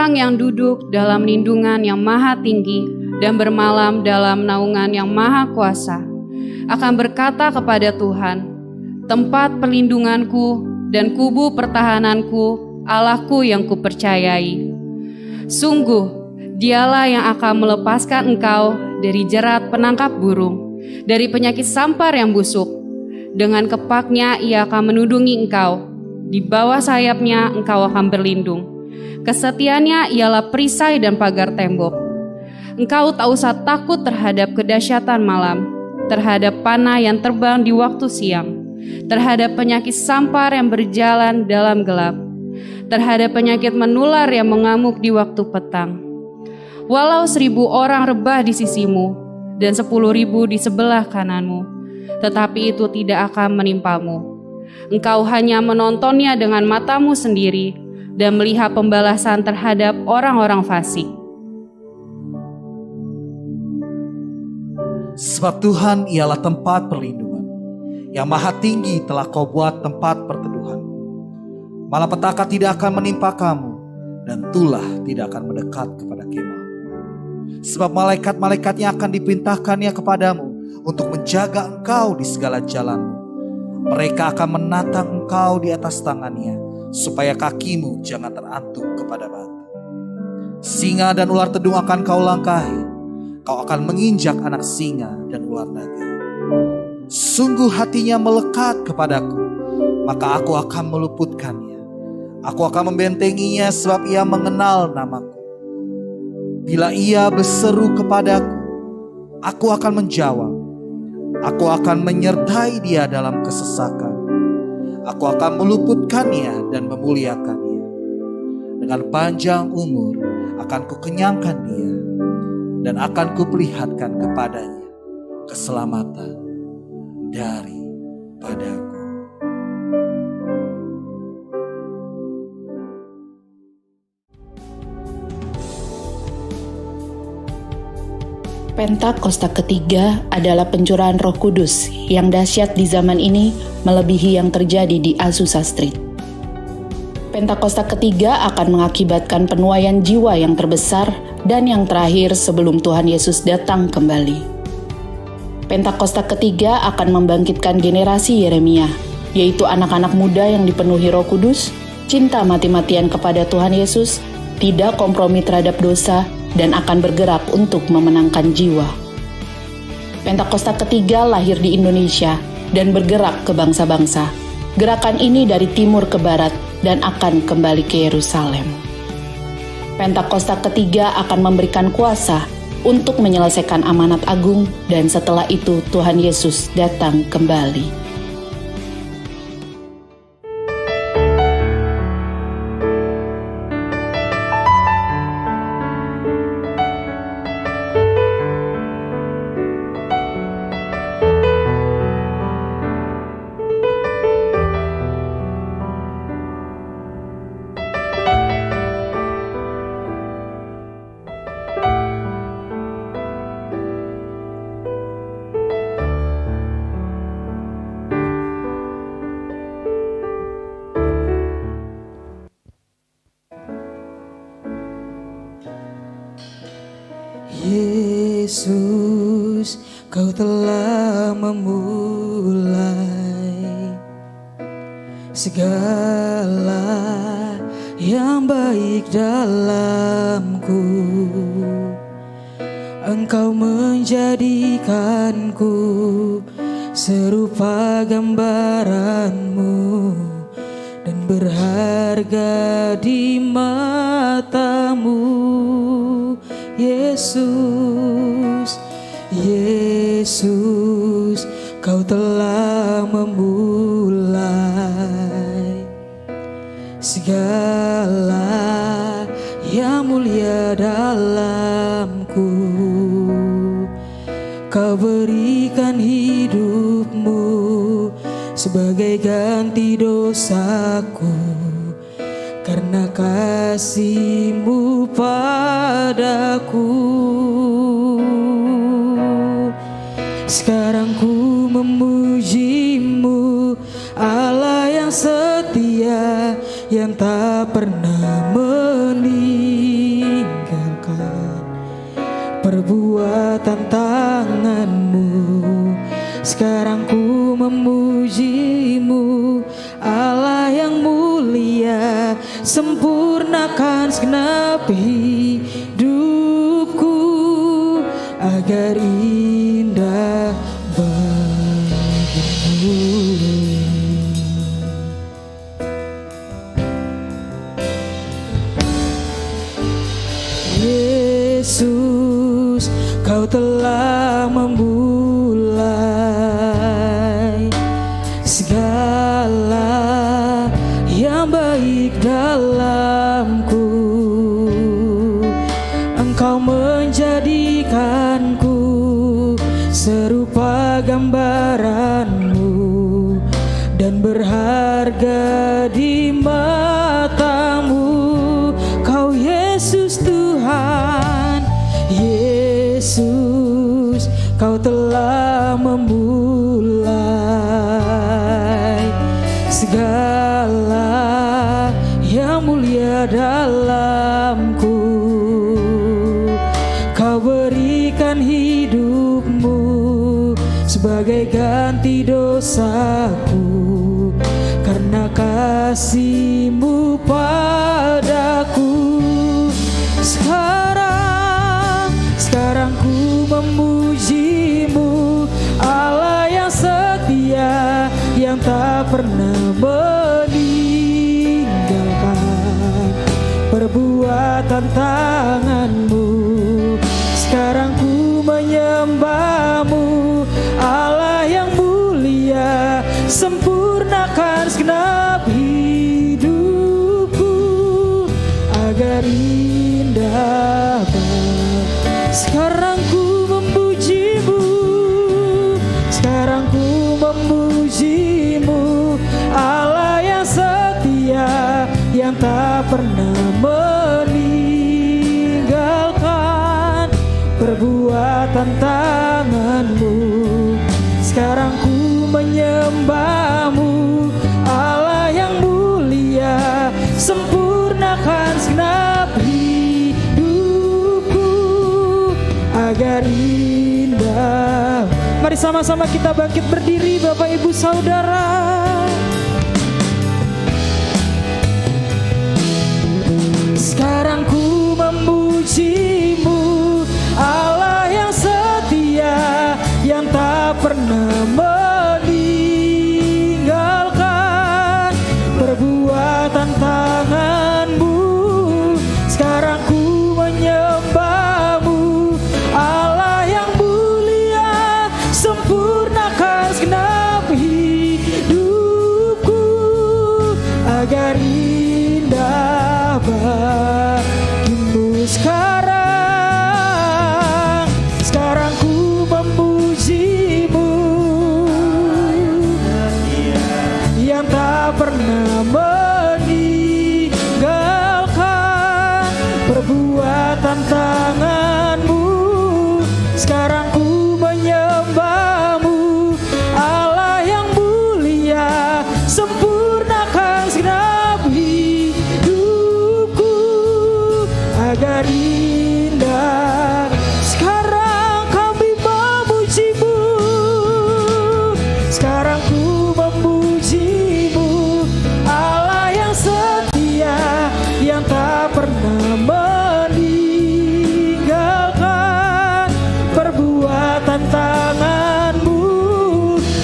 orang yang duduk dalam lindungan yang maha tinggi dan bermalam dalam naungan yang maha kuasa akan berkata kepada Tuhan, tempat perlindunganku dan kubu pertahananku, Allahku yang kupercayai. Sungguh, dialah yang akan melepaskan engkau dari jerat penangkap burung, dari penyakit sampar yang busuk. Dengan kepaknya ia akan menudungi engkau, di bawah sayapnya engkau akan berlindung. Kesetiaannya ialah perisai dan pagar tembok. Engkau tak usah takut terhadap kedahsyatan malam, terhadap panah yang terbang di waktu siang, terhadap penyakit sampar yang berjalan dalam gelap, terhadap penyakit menular yang mengamuk di waktu petang. Walau 1.000 orang rebah di sisimu dan 10.000 di sebelah kananmu, tetapi itu tidak akan menimpamu. Engkau hanya menontonnya dengan matamu sendiri dan melihat pembalasan terhadap orang-orang fasik. Sebab Tuhan ialah tempat perlindungan, yang maha tinggi telah kau buat tempat perteduhan. Malapetaka tidak akan menimpa kamu, dan tulah tidak akan mendekat kepada kemah. Sebab malaikat-malaikatnya akan diperintahkannya kepadamu untuk menjaga engkau di segala jalanmu. Mereka akan menatang engkau di atas tangannya, supaya kakimu jangan terantuk kepada batu. Singa dan ular tedung akan kau langkahi. Kau akan menginjak anak singa dan ular naga. Sungguh hatinya melekat kepadaku, maka aku akan meluputkannya. Aku akan membentenginya sebab ia mengenal namaku. Bila ia berseru kepadaku, aku akan menjawab. Aku akan menyertai dia dalam kesesakan. Aku akan meluputkannya dan memuliakannya. Dengan panjang umur akan kukenyangkan dia, dan akan kuperlihatkan kepadanya keselamatan daripadaku. Pentakosta ketiga adalah pencurahan Roh Kudus yang dahsyat di zaman ini melebihi yang terjadi di Azusa Street. Pentakosta ketiga akan mengakibatkan penuaian jiwa yang terbesar dan yang terakhir sebelum Tuhan Yesus datang kembali. Pentakosta ketiga akan membangkitkan generasi Yeremia, yaitu anak-anak muda yang dipenuhi Roh Kudus, cinta mati-matian kepada Tuhan Yesus, tidak kompromi terhadap dosa, dan akan bergerak untuk memenangkan jiwa. Pentakosta ketiga lahir di Indonesia dan bergerak ke bangsa-bangsa. Gerakan ini dari timur ke barat dan akan kembali ke Yerusalem. Pentakosta ketiga akan memberikan kuasa untuk menyelesaikan amanat agung, dan setelah itu Tuhan Yesus datang kembali. Yesus, kau telah memulai segala yang baik dalamku. Engkau menjadikanku serupa gambaranmu dan berharga di matamu. Yesus, Yesus, kau telah memulai segala yang mulia dalamku. Kau berikan hidupmu sebagai ganti dosaku, karena kasih-Mu padaku. Sekarang ku memuji-Mu, Allah yang setia, yang tak pernah menipu. perbuatan tanganmu. Sekarang ku memuji-Mu, Allah yang mulia, sempurnakan segenap hidupku agar indah bagimu. Yesus, Kau telah memulai segala yang baik dalamku. Engkau menjadikanku serupa gambaran-Mu dan berharga di mata-Mu. Kau Yesus Tuhan, Yesus, Kau telah memulai segala yang mulia dalamku. Kau berikan hidup-Mu sebagai ganti dosaku, karena kasih-Mu padaku. Sekarang ku memuji-Mu, Allah yang setia, yang tak pernah meninggalkan perbuatan tangan-Mu. Sekarang ku menyembah-Mu, Allah yang mulia, sempurnakan segenap hidupku agar indah. Sekarang ku memuji-Mu, sekarang ku memuji-Mu, Allah yang setia, yang tak pernah meninggalkan perbuatan tangan-Mu. Sekarang ku menyembah-Mu, Allah yang mulia, sempurnakan segenap agar indah. Mari sama-sama kita bangkit berdiri, Bapak Ibu Saudara. Sekarang ku memuji-Mu, Allah yang setia, yang tak pernah meninggalkan perbuatan tangan-Mu. Sekarang ku menyembah-Mu, Allah yang mulia, sempurnakan segenap hidupku agar indah bagimu. Sekarang ku memuji-Mu, yang tak pernah meninggalkan perbuatan tangan-Mu. Sekarang ku menyembah-Mu, Allah yang mulia, sempurnakan segenap hidupku agar indah. Sekarang kami memuji-Mu, sekarang ku memuji-Mu, Allah yang setia, yang tak pernah meninggalkan perbuatan tangan-Mu.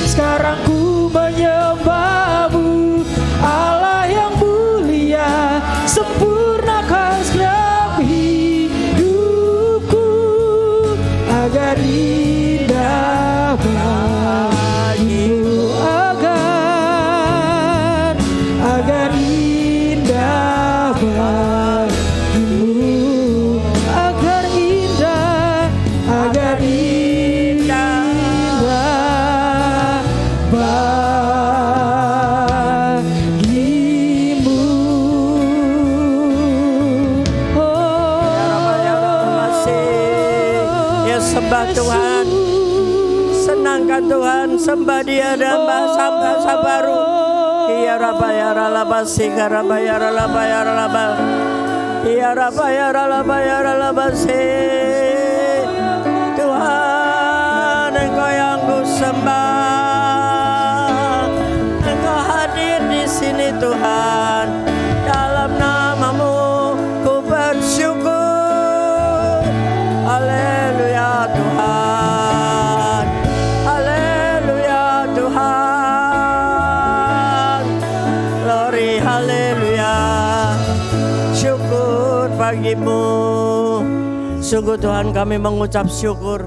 Sekarang ku menyembah-Mu, Allah yang mulia, sempurnakan segenap hidupku agar indah bagimu, agar indah bagimu, agar indah bagimu. Ya sembah Tuhan, senangkan Tuhan, sembah Dia dan bahasa baru. Ya Rabba ya Ralaba Sika Rabba ya Ralaba ya Ralaba. Ya Rabba ya Ralaba ya Ralaba Se. Sungguh Tuhan kami mengucap syukur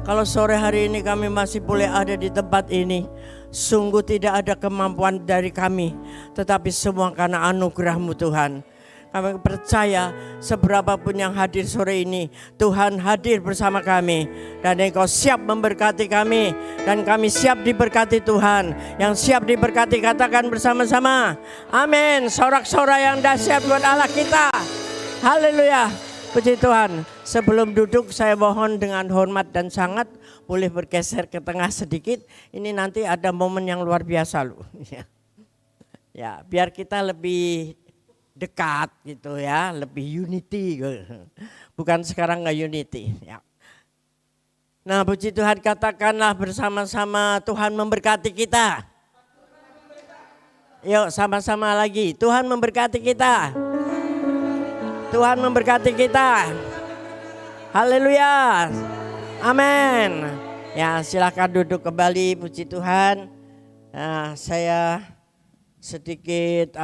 kalau sore hari ini kami masih boleh ada di tempat ini. Sungguh tidak ada kemampuan dari kami, tetapi semua karena anugerah-Mu Tuhan. Kami percaya seberapapun yang hadir sore ini, Tuhan hadir bersama kami. Dan Engkau siap memberkati kami. Dan kami siap diberkati Tuhan. Yang siap diberkati katakan bersama-sama. Amin. Sorak-sorai yang dahsyat buat Allah kita. Haleluya. Puji Tuhan. Sebelum duduk saya mohon dengan hormat dan sangat boleh bergeser ke tengah sedikit. Ini nanti ada momen yang luar biasa loh. Ya, biar kita lebih dekat gitu ya, lebih unity gitu. Bukan sekarang nggak unity ya. Nah puji Tuhan, katakanlah bersama-sama Tuhan memberkati kita. Yuk sama-sama lagi, Tuhan memberkati kita. Tuhan memberkati kita. Haleluya. Amin. Ya silakan duduk kembali, puji Tuhan. Nah, saya sedikit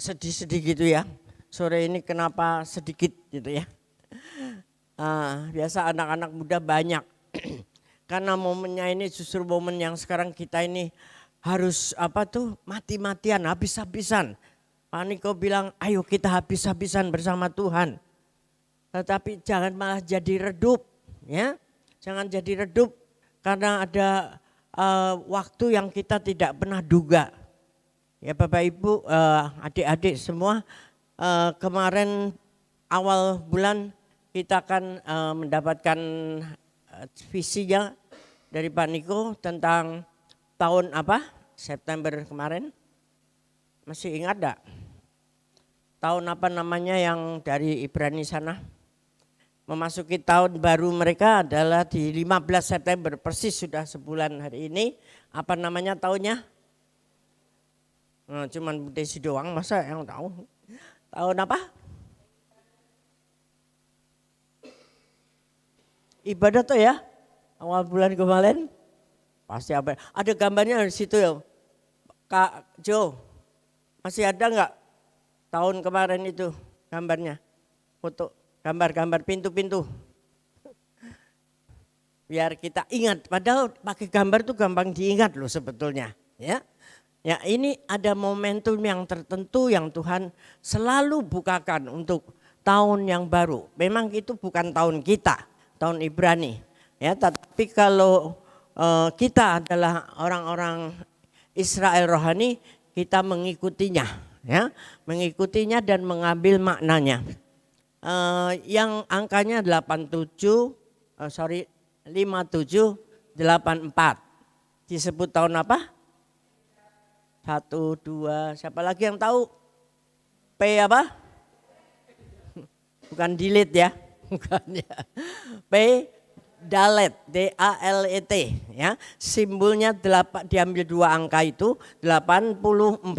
sedih-sedih gitu ya. Sore ini kenapa sedikit gitu ya. Biasa anak-anak muda banyak. Karena momennya ini justru momen yang sekarang kita ini harus mati-matian, habis-habisan. Pak Niko bilang ayo kita habis-habisan bersama Tuhan. Tetapi jangan malah jadi redup ya. Jangan jadi redup karena ada waktu yang kita tidak pernah duga. Ya Bapak Ibu, adik-adik semua, kemarin awal bulan kita akan mendapatkan visinya dari Pak Niko tentang tahun September kemarin. Masih ingat enggak? Tahun yang dari Ibrani sana? Memasuki tahun baru mereka adalah di 15 September, persis sudah sebulan hari ini. Apa namanya tahunnya? Nah, cuman Bu Desi doang, masa yang tahu? Tahun apa? Ibadah tuh ya, awal bulan kemarin. Pasti apa? Ada gambarnya di situ ya, Kak Jo. Masih ada nggak tahun kemarin itu gambarnya? Foto, gambar-gambar pintu-pintu. Biar kita ingat, padahal pakai gambar tuh gampang diingat loh sebetulnya, ya. Ya ini ada momentum yang tertentu yang Tuhan selalu bukakan untuk tahun yang baru. Memang itu bukan tahun kita, tahun Ibrani. Ya, tapi kalau kita adalah orang-orang Israel rohani, kita mengikutinya, ya, mengikutinya dan mengambil maknanya. Yang angkanya 5784 disebut tahun apa? 1, 2, siapa lagi yang tahu? P apa? Bukan delete ya, bukan ya. P Dalet, D-A-L-E-T ya. Simbolnya diambil 2 angka itu 84.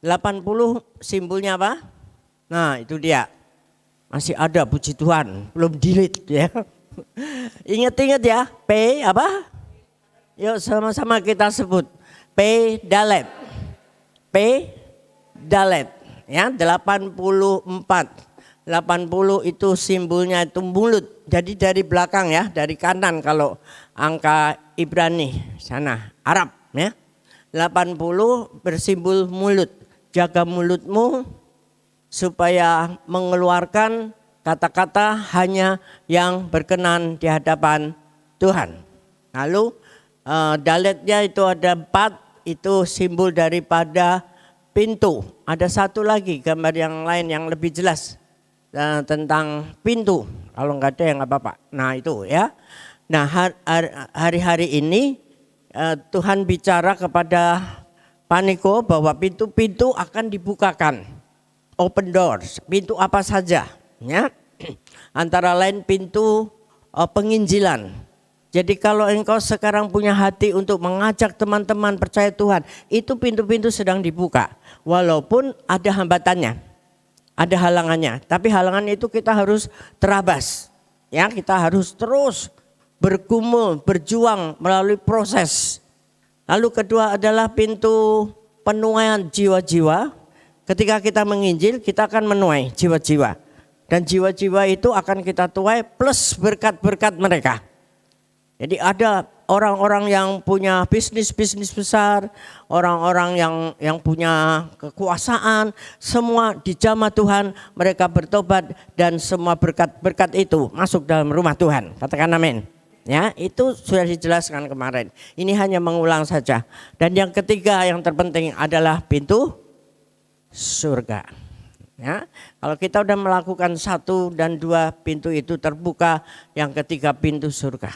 80 simbolnya apa? Nah itu dia. Masih ada puji Tuhan, belum delete ya. Ingat-ingat ya, P apa? Yuk sama-sama kita sebut. P Dalet. P Dalet ya, 84. 80 itu simbolnya itu mulut. Jadi dari belakang ya, dari kanan kalau angka Ibrani sana Arab ya. 80 bersimbol mulut. Jaga mulutmu supaya mengeluarkan kata-kata hanya yang berkenan di hadapan Tuhan. Lalu daletnya itu ada 4, itu simbol daripada pintu. Ada satu lagi gambar yang lain yang lebih jelas tentang pintu. Kalau enggak ada ya enggak apa-apa. Nah itu ya. Nah hari-hari ini Tuhan bicara kepada Pak Niko bahwa pintu-pintu akan dibukakan. Open doors, pintu apa saja ya. Antara lain pintu penginjilan. Jadi kalau engkau sekarang punya hati untuk mengajak teman-teman percaya Tuhan, itu pintu-pintu sedang dibuka. Walaupun ada hambatannya, ada halangannya. Tapi halangan itu kita harus terabas. Ya, kita harus terus bergumul, berjuang melalui proses. Lalu kedua adalah pintu penuaian jiwa-jiwa. Ketika kita menginjil, kita akan menuai jiwa-jiwa. Dan jiwa-jiwa itu akan kita tuai plus berkat-berkat mereka. Jadi ada orang-orang yang punya bisnis-bisnis besar, orang-orang yang punya kekuasaan, semua dijamah Tuhan, mereka bertobat dan semua berkat-berkat itu masuk dalam rumah Tuhan. Katakan amin. Ya, itu sudah dijelaskan kemarin. Ini hanya mengulang saja. Dan yang ketiga yang terpenting adalah pintu surga. Ya, kalau kita udah melakukan 1 dan 2 pintu itu terbuka, yang ketiga pintu surga.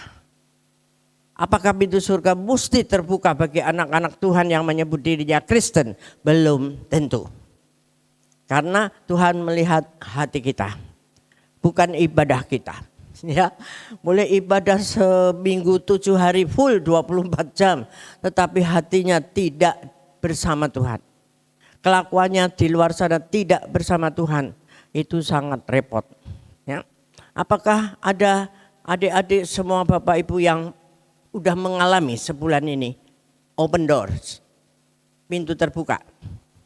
Apakah pintu surga mesti terbuka bagi anak-anak Tuhan yang menyebut dirinya Kristen? Belum tentu. Karena Tuhan melihat hati kita, bukan ibadah kita. Ya, boleh ibadah seminggu 7 hari full 24 jam, tetapi hatinya tidak bersama Tuhan. Kelakuannya di luar sana tidak bersama Tuhan, itu sangat repot. Ya. Apakah ada adik-adik semua Bapak Ibu yang udah mengalami sebulan ini open doors, pintu terbuka?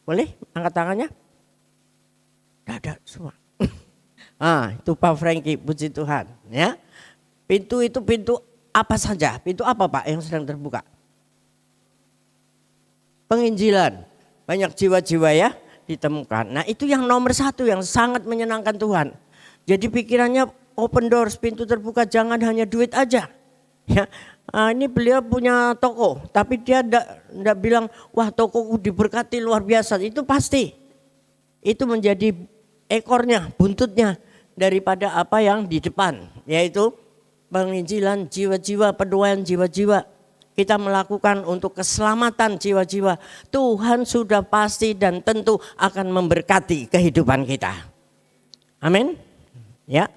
Boleh angkat tangannya? Tidak ada semua. Itu Pak Franky, puji Tuhan. Ya. Pintu itu pintu apa saja? Pintu apa Pak yang sedang terbuka? Penginjilan. Banyak jiwa-jiwa ya ditemukan. Nah itu yang nomor 1 yang sangat menyenangkan Tuhan. Jadi pikirannya open doors, pintu terbuka, jangan hanya duit aja. Ya, ini beliau punya toko, tapi dia enggak bilang, wah tokoku diberkati luar biasa. Itu pasti. Itu menjadi ekornya, buntutnya daripada apa yang di depan. Yaitu penginjilan jiwa-jiwa, penuaian jiwa-jiwa. Kita melakukan untuk keselamatan jiwa-jiwa. Tuhan sudah pasti dan tentu akan memberkati kehidupan kita. Amin. Ya.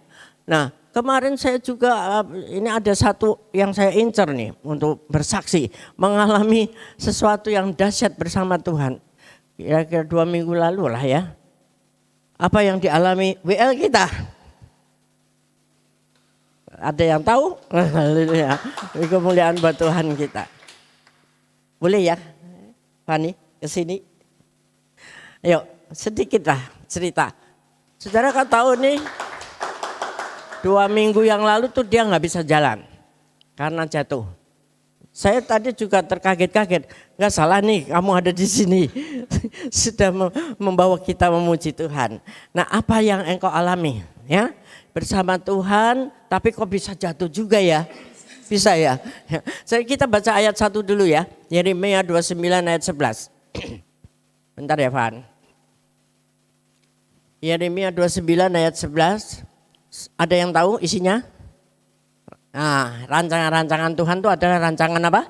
Nah, kemarin saya juga ini ada satu yang saya incer nih untuk bersaksi, mengalami sesuatu yang dahsyat bersama Tuhan. Kira-kira 2 minggu lalu lah ya. Apa yang dialami WL kita? Ada yang tahu? Haleluya. Kemuliaan buat Tuhan kita. Boleh ya, Fani, ke sini. Ayo, sedikitlah cerita. Saudara kan tahu nih, 2 minggu yang lalu tuh dia nggak bisa jalan karena jatuh. Saya tadi juga terkaget-kaget. Nggak salah nih, kamu ada di sini. Sudah membawa kita memuji Tuhan. Nah, apa yang engkau alami? Ya, bersama Tuhan, tapi kok bisa jatuh juga ya? Bisa ya? Kita baca ayat 1 dulu ya. Yeremia 29 ayat 11. Bentar ya Van. Yeremia 29 ayat 11. Ada yang tahu isinya? Nah, rancangan-rancangan Tuhan itu adalah rancangan apa?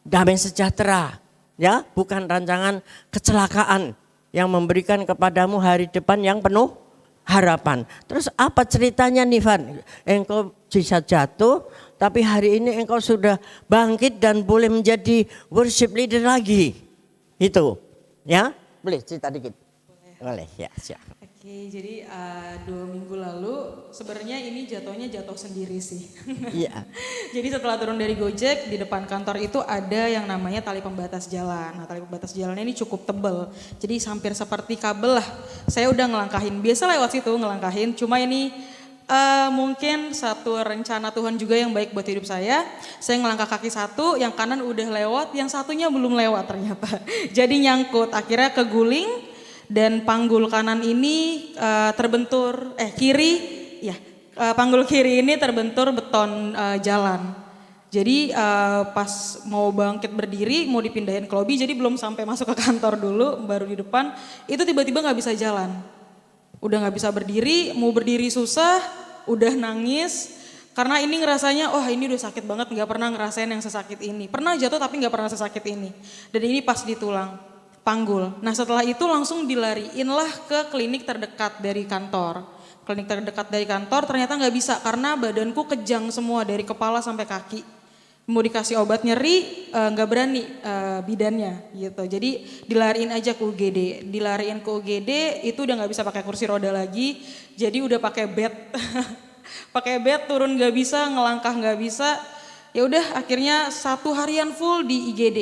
Damai sejahtera. Ya, bukan rancangan kecelakaan yang memberikan kepadamu hari depan yang penuh harapan. Terus apa ceritanya nih Van? Engkau bisa jatuh, tapi hari ini engkau sudah bangkit dan boleh menjadi worship leader lagi. Itu, ya? Boleh cerita dikit? Boleh, ya siap. Oke, jadi 2 minggu lalu sebenarnya ini jatuh sendiri sih. Iya. Jadi setelah turun dari Gojek, di depan kantor itu ada yang namanya tali pembatas jalan. Nah, tali pembatas jalannya ini cukup tebal, jadi hampir seperti kabel lah. Saya udah ngelangkahin, biasa lewat situ ngelangkahin, cuma ini mungkin satu rencana Tuhan juga yang baik buat hidup saya. Saya ngelangkah kaki satu, yang kanan udah lewat, yang satunya belum lewat ternyata. Jadi nyangkut, akhirnya keguling. Dan panggul kanan ini terbentur, panggul kiri ini terbentur beton jalan. Jadi pas mau bangkit berdiri, mau dipindahin ke lobi, jadi belum sampai masuk ke kantor dulu, baru di depan, itu tiba-tiba gak bisa jalan. Udah gak bisa berdiri, mau berdiri susah, udah nangis. Karena ini ngerasanya, ini udah sakit banget, gak pernah ngerasain yang sesakit ini. Pernah jatuh tapi gak pernah sesakit ini. Dan ini pas di tulang. Panggul. Nah setelah itu langsung dilariinlah ke klinik terdekat dari kantor. Klinik terdekat dari kantor ternyata nggak bisa karena badanku kejang semua dari kepala sampai kaki. Mau dikasih obat nyeri nggak berani bidannya gitu. Jadi dilariin aja ke UGD. Dilariin ke UGD itu udah nggak bisa pakai kursi roda lagi. Jadi udah pakai bed. Pakai bed turun nggak bisa, ngelangkah nggak bisa. Ya udah akhirnya 1 harian full di IGD.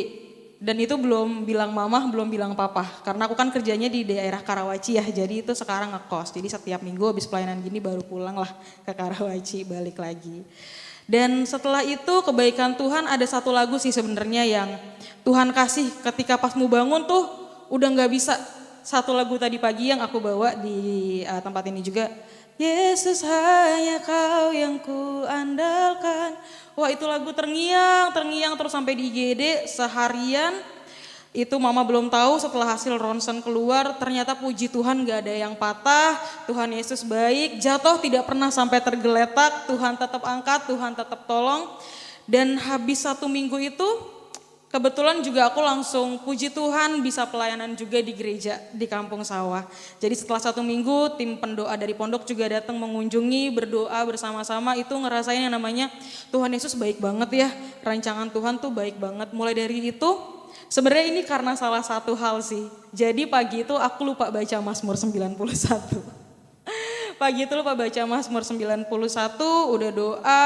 Dan itu belum bilang mama, belum bilang papa. Karena aku kan kerjanya di daerah Karawaci ya, jadi itu sekarang ngekos. Jadi setiap minggu habis pelayanan gini baru pulang lah ke Karawaci, balik lagi. Dan setelah itu kebaikan Tuhan ada satu lagu sih sebenarnya yang Tuhan kasih ketika pas mau bangun tuh udah gak bisa. Satu lagu tadi pagi yang aku bawa di tempat ini juga. Yesus hanya kau yang ku andalkan. Wah itu lagu terngiang terus sampai di IGD seharian. Itu mama belum tahu setelah hasil ronsen keluar ternyata puji Tuhan gak ada yang patah. Tuhan Yesus baik, jatuh tidak pernah sampai tergeletak. Tuhan tetap angkat, Tuhan tetap tolong. Dan habis 1 minggu itu kebetulan juga aku langsung puji Tuhan bisa pelayanan juga di gereja di Kampung Sawah. Jadi setelah 1 minggu tim pendoa dari pondok juga datang mengunjungi, berdoa bersama-sama. Itu ngerasain yang namanya Tuhan Yesus baik banget ya. Rancangan Tuhan tuh baik banget. Mulai dari itu sebenarnya ini karena salah satu hal sih. Jadi pagi itu aku lupa baca Mazmur 91. Pagi itu lupa baca Mazmur 91, udah doa.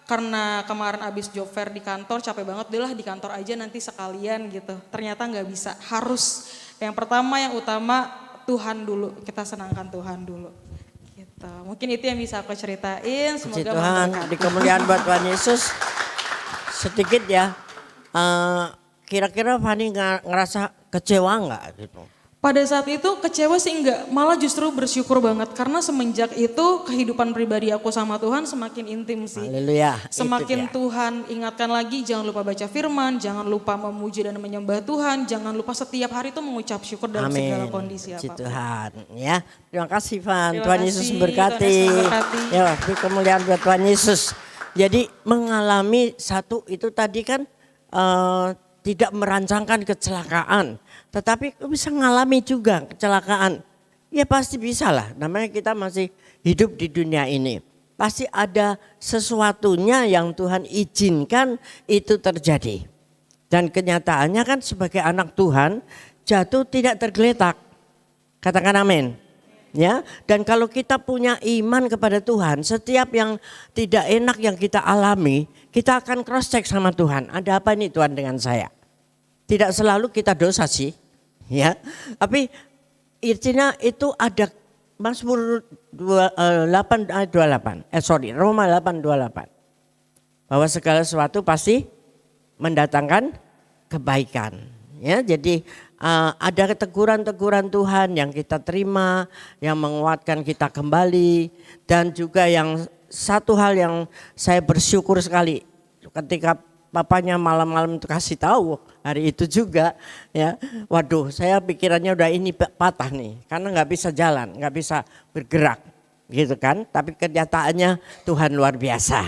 Karena kemarin abis job fair di kantor capek banget, udahlah di kantor aja nanti sekalian gitu. Ternyata gak bisa, harus yang pertama yang utama Tuhan dulu, kita senangkan Tuhan dulu. Gitu. Mungkin itu yang bisa aku ceritain, semoga Tuhan, di kemuliaan buat Tuhan Yesus. Sedikit ya, kira-kira Fani ngerasa kecewa gak gitu? Pada saat itu kecewa sih enggak, malah justru bersyukur banget. Karena semenjak itu kehidupan pribadi aku sama Tuhan semakin intim sih. Haleluya. Semakin Tuhan ingatkan lagi jangan lupa baca firman, jangan lupa memuji dan menyembah Tuhan. Jangan lupa setiap hari itu mengucap syukur dalam segala kondisi apapun. Tuhan ya. Terima kasih Van, Terima Tuhan kasih, Yesus memberkati. Tuhan Yesus memberkati. Ya, di kemuliaan buat Tuhan Yesus. Jadi mengalami satu itu tadi kan tidak merancangkan kecelakaan. Tetapi bisa ngalami juga kecelakaan. Ya pasti bisa lah, namanya kita masih hidup di dunia ini. Pasti ada sesuatunya yang Tuhan izinkan itu terjadi. Dan kenyataannya kan sebagai anak Tuhan jatuh tidak tergeletak. Katakan amin. Ya, dan kalau kita punya iman kepada Tuhan, setiap yang tidak enak yang kita alami, kita akan cross check sama Tuhan. Ada apa nih Tuhan dengan saya? Tidak selalu kita dosa sih. Ya, tapi intinya itu ada Mazmur 8 ayat 28. Roma 8:28. Bahwa segala sesuatu pasti mendatangkan kebaikan. Ya, jadi ada teguran-teguran Tuhan yang kita terima, yang menguatkan kita kembali, dan juga yang satu hal yang saya bersyukur sekali ketika papanya malam-malam itu kasih tahu hari itu juga ya, waduh saya pikirannya udah ini patah nih karena nggak bisa jalan, nggak bisa bergerak gitu kan, tapi kenyataannya Tuhan luar biasa,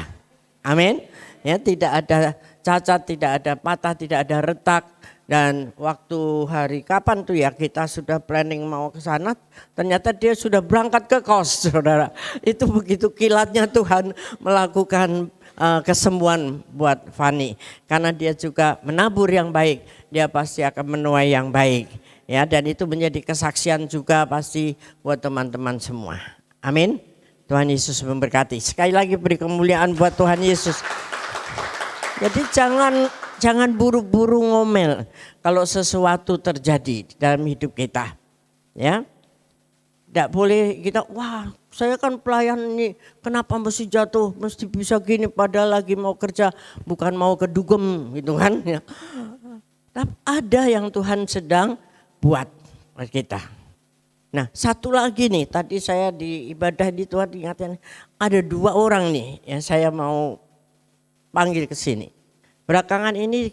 amin ya, tidak ada cacat, tidak ada patah, tidak ada retak. Dan waktu hari kapan tuh ya kita sudah planning mau ke sana, ternyata dia sudah berangkat ke kos, saudara. Itu begitu kilatnya Tuhan melakukan kesembuhan buat Fani, karena dia juga menabur yang baik, dia pasti akan menuai yang baik ya, dan itu menjadi kesaksian juga pasti buat teman-teman semua. Amin. Tuhan Yesus memberkati. Sekali lagi beri kemuliaan buat Tuhan Yesus. Jadi jangan buru-buru ngomel kalau sesuatu terjadi dalam hidup kita ya. Tidak boleh kita, wah saya kan pelayan ini, kenapa mesti jatuh, mesti bisa gini, padahal lagi mau kerja, bukan mau kedugem gitu kan. Ya. Tapi ada yang Tuhan sedang buat kita. Nah satu lagi nih, tadi saya di ibadah di Tuhan ingatkan, ada 2 orang nih yang saya mau panggil ke sini. Belakangan ini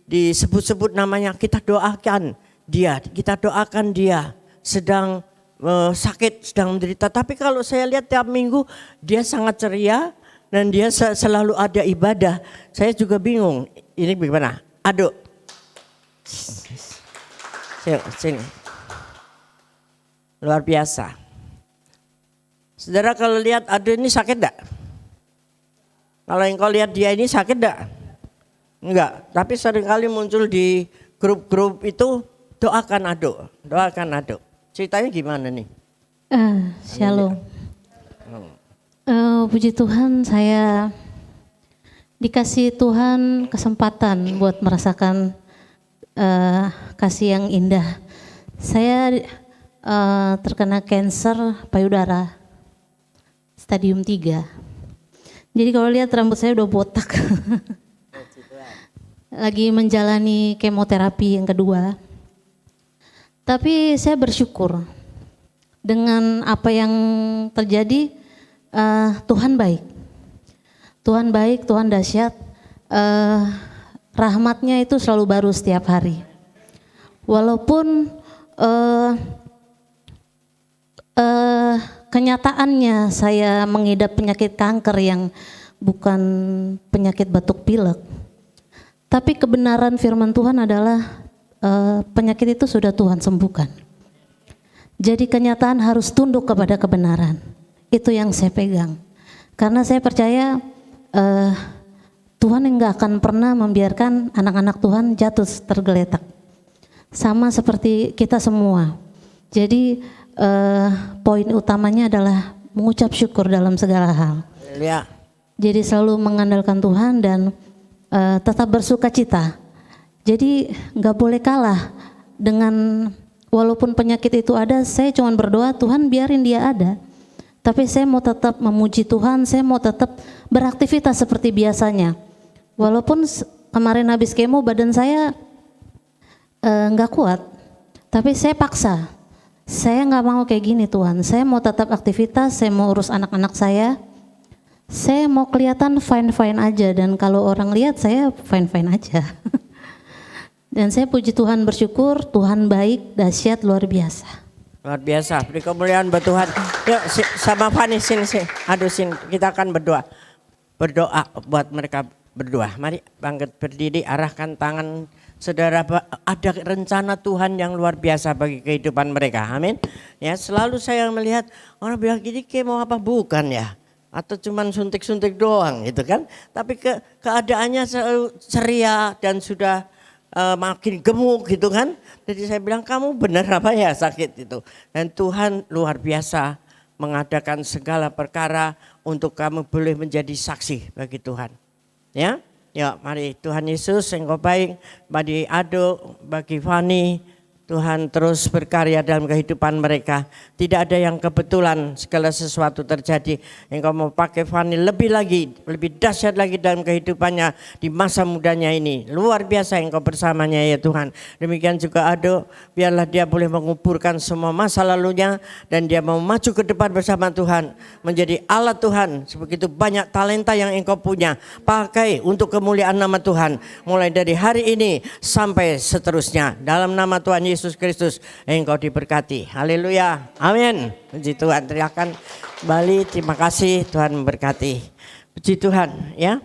disebut-sebut namanya, kita doakan dia sedang sakit, sedang menderita. Tapi kalau saya lihat tiap minggu dia sangat ceria dan dia selalu ada ibadah. Saya juga bingung, ini bagaimana? Aduk, sini, luar biasa. Saudara kalau lihat Aduk ini sakit enggak? Kalau engkau lihat dia ini sakit enggak? Enggak, tapi seringkali muncul di grup-grup itu, doakan Aduk. Ceritanya gimana nih? Shalom. Puji Tuhan, saya dikasih Tuhan kesempatan buat merasakan kasih yang indah. Saya terkena kanker payudara stadium 3. Jadi kalau lihat rambut saya udah botak. Lagi menjalani kemoterapi yang kedua. Tapi saya bersyukur dengan apa yang terjadi. Tuhan baik. Tuhan baik, Tuhan dahsyat. Rahmatnya itu selalu baru setiap hari. Walaupun kenyataannya saya mengidap penyakit kanker yang bukan penyakit batuk pilek. Tapi kebenaran firman Tuhan adalah penyakit itu sudah Tuhan sembuhkan. Jadi kenyataan harus tunduk kepada kebenaran. Itu yang saya pegang. Karena saya percaya Tuhan enggak akan pernah membiarkan anak-anak Tuhan jatuh tergeletak. Sama seperti kita semua. Jadi poin utamanya adalah mengucap syukur dalam segala hal. Ya. Jadi selalu mengandalkan Tuhan dan tetap bersuka cita. Jadi nggak boleh kalah dengan walaupun penyakit itu ada. Saya cuma berdoa Tuhan biarin dia ada. Tapi saya mau tetap memuji Tuhan, saya mau tetap beraktivitas seperti biasanya. Walaupun kemarin habis kemo badan saya nggak kuat, tapi saya paksa. Saya nggak mau kayak gini Tuhan, saya mau tetap aktivitas, saya mau urus anak-anak saya mau kelihatan fine-fine aja dan kalau orang lihat saya fine-fine aja. Dan saya puji Tuhan bersyukur, Tuhan baik, dahsyat, luar biasa. Luar biasa, beri kemuliaan buat Tuhan. Yuk sama Fani sini. Aduh sini, kita akan berdoa. Berdoa buat mereka berdoa. Mari bangkit berdiri, arahkan tangan saudara. Ada rencana Tuhan yang luar biasa bagi kehidupan mereka. Amin. Ya, selalu saya melihat orang bilang gini mau apa bukan ya? Atau cuman suntik-suntik doang gitu kan. Tapi keadaannya selalu ceria dan sudah makin gemuk gitu kan. Jadi saya bilang kamu benar apa ya sakit itu. Dan Tuhan luar biasa mengadakan segala perkara untuk kamu boleh menjadi saksi bagi Tuhan. Ya, mari Tuhan Yesus engkau baik bagi Ado, bagi Fani. Tuhan terus berkarya dalam kehidupan mereka. Tidak ada yang kebetulan, segala sesuatu terjadi. Engkau mau pakai Fani lebih lagi, lebih dahsyat lagi dalam kehidupannya di masa mudanya ini. Luar biasa engkau bersamanya ya Tuhan. Demikian juga Ado, biarlah dia boleh menguburkan semua masa lalunya. Dan dia mau maju ke depan bersama Tuhan. Menjadi alat Tuhan, sebegitu banyak talenta yang engkau punya. Pakai untuk kemuliaan nama Tuhan. Mulai dari hari ini sampai seterusnya. Dalam nama Tuhan Yesus Kristus engkau diberkati. Haleluya. Amin. Puji Tuhan. Teriakan kembali terima kasih, Tuhan memberkati. Puji Tuhan ya.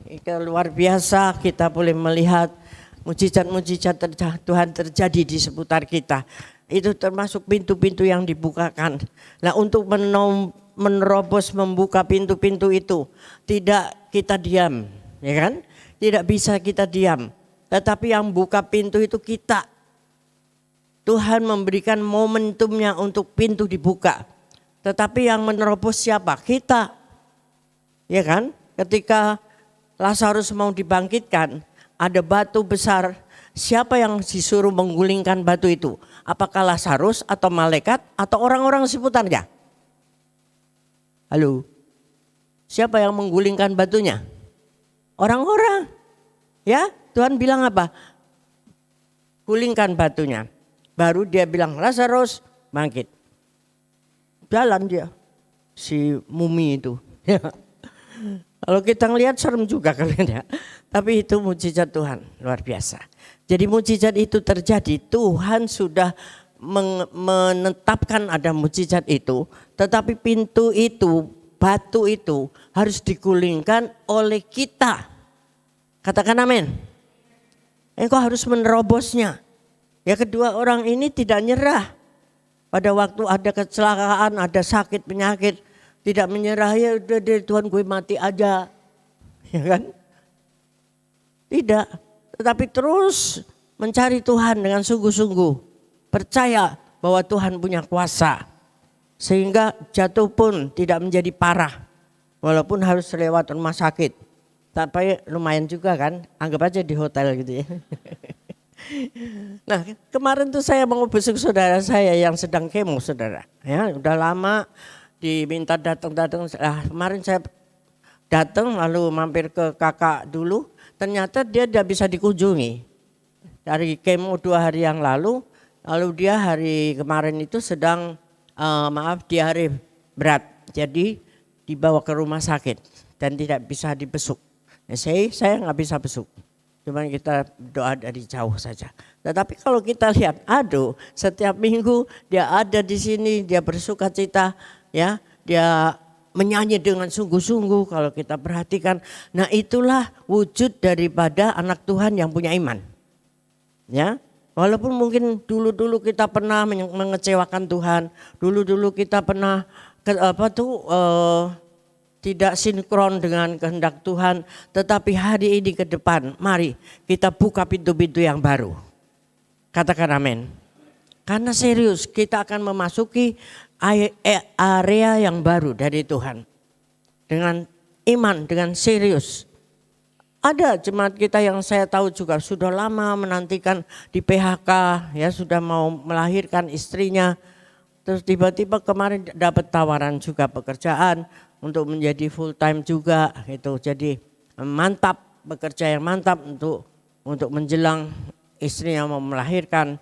Itu luar biasa kita boleh melihat mujizat-mujizat Tuhan terjadi di seputar kita. Itu termasuk pintu-pintu yang dibukakan. Nah, untuk menerobos membuka pintu-pintu itu tidak kita diam, ya kan? Tidak bisa kita diam. Tetapi yang buka pintu itu kita. Tuhan memberikan momentumnya untuk pintu dibuka. Tetapi yang menerobos siapa? Kita. Ya kan? Ketika Lazarus mau dibangkitkan, ada batu besar. Siapa yang disuruh menggulingkan batu itu? Apakah Lazarus atau malaikat atau orang-orang seputarnya? Halo? Siapa yang menggulingkan batunya? Orang-orang. Ya, Tuhan bilang apa? Gulingkan batunya. Baru dia bilang Lazarus bangkit. Jalan dia si mumi itu. Kalau kita ngelihat serem juga kalian ya. Tapi itu mujizat Tuhan luar biasa. Jadi mujizat itu terjadi. Tuhan sudah menetapkan ada mujizat itu. Tetapi pintu itu, batu itu harus digulingkan oleh kita. Katakan amin. Engkau harus menerobosnya. Ya kedua orang ini tidak nyerah. Pada waktu ada kecelakaan, ada sakit, penyakit. Tidak menyerah, ya udah deh Tuhan gue mati aja. Ya kan? Tidak. Tetapi terus mencari Tuhan dengan sungguh-sungguh. Percaya bahwa Tuhan punya kuasa. Sehingga jatuh pun tidak menjadi parah. Walaupun harus lewat rumah sakit. Tapi lumayan juga kan, anggap aja di hotel gitu ya. Nah, kemarin tuh saya mau besok saudara saya yang sedang kemo, saudara. Ya, udah lama diminta datang. Kemarin saya datang lalu mampir ke kakak dulu. Ternyata dia tidak bisa dikunjungi. Dari kemo 2 hari yang lalu dia hari kemarin itu sedang diare berat. Jadi dibawa ke rumah sakit dan tidak bisa dibesuk. Nah, saya nggak bisa besuk. Cuma kita doa dari jauh saja. Tetapi kalau kita lihat, setiap minggu dia ada di sini, dia bersuka cita, ya, dia menyanyi dengan sungguh-sungguh kalau kita perhatikan. Nah, itulah wujud daripada anak Tuhan yang punya iman. Ya, walaupun mungkin dulu-dulu kita pernah mengecewakan Tuhan, dulu-dulu kita pernah tidak sinkron dengan kehendak Tuhan, tetapi hari ini ke depan mari kita buka pintu-pintu yang baru. Katakan amin. Karena serius kita akan memasuki area yang baru dari Tuhan. Dengan iman, dengan serius. Ada jemaat kita yang saya tahu juga sudah lama menantikan di PHK, ya sudah mau melahirkan istrinya. Terus tiba-tiba kemarin dapat tawaran juga pekerjaan untuk menjadi full time juga gitu. Jadi mantap, bekerja yang mantap untuk menjelang istrinya mau melahirkan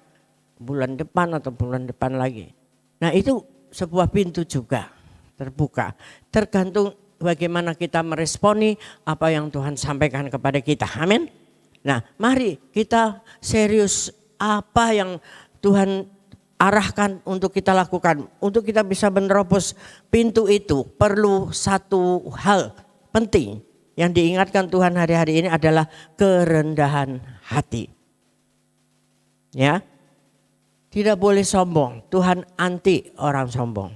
bulan depan atau bulan depan lagi. Nah, itu sebuah pintu juga terbuka. Tergantung bagaimana kita meresponi apa yang Tuhan sampaikan kepada kita. Amin. Nah, mari kita serius apa yang Tuhan arahkan untuk kita lakukan. Untuk kita bisa menerobos pintu itu perlu satu hal penting yang diingatkan Tuhan hari-hari ini adalah kerendahan hati. Ya, tidak boleh sombong. Tuhan anti orang sombong.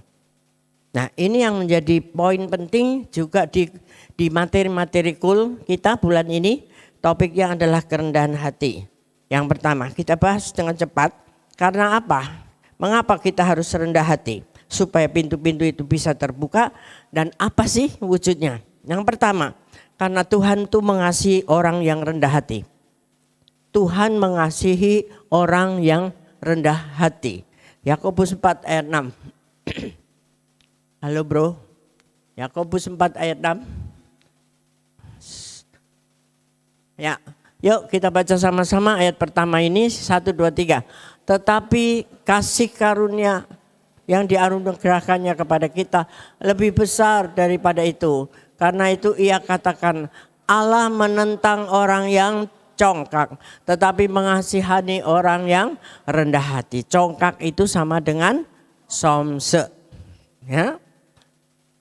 Nah, ini yang menjadi poin penting juga di materi-materi kul kita bulan ini. Topiknya adalah kerendahan hati. Yang pertama kita bahas dengan cepat. Karena apa? Mengapa kita harus rendah hati? Supaya pintu-pintu itu bisa terbuka. Dan apa sih wujudnya? Yang pertama, karena Tuhan itu mengasihi orang yang rendah hati. Tuhan mengasihi orang yang rendah hati. Yakobus 4 ayat 6. Halo bro. Yakobus 4 ayat 6. Ya, yuk kita baca sama-sama ayat pertama ini 1, 2, 3. Tetapi kasih karunia yang dianugerahkannya kepada kita lebih besar daripada itu. Karena itu ia katakan Allah menentang orang yang congkak, tetapi mengasihani orang yang rendah hati. Congkak itu sama dengan somse. Ya,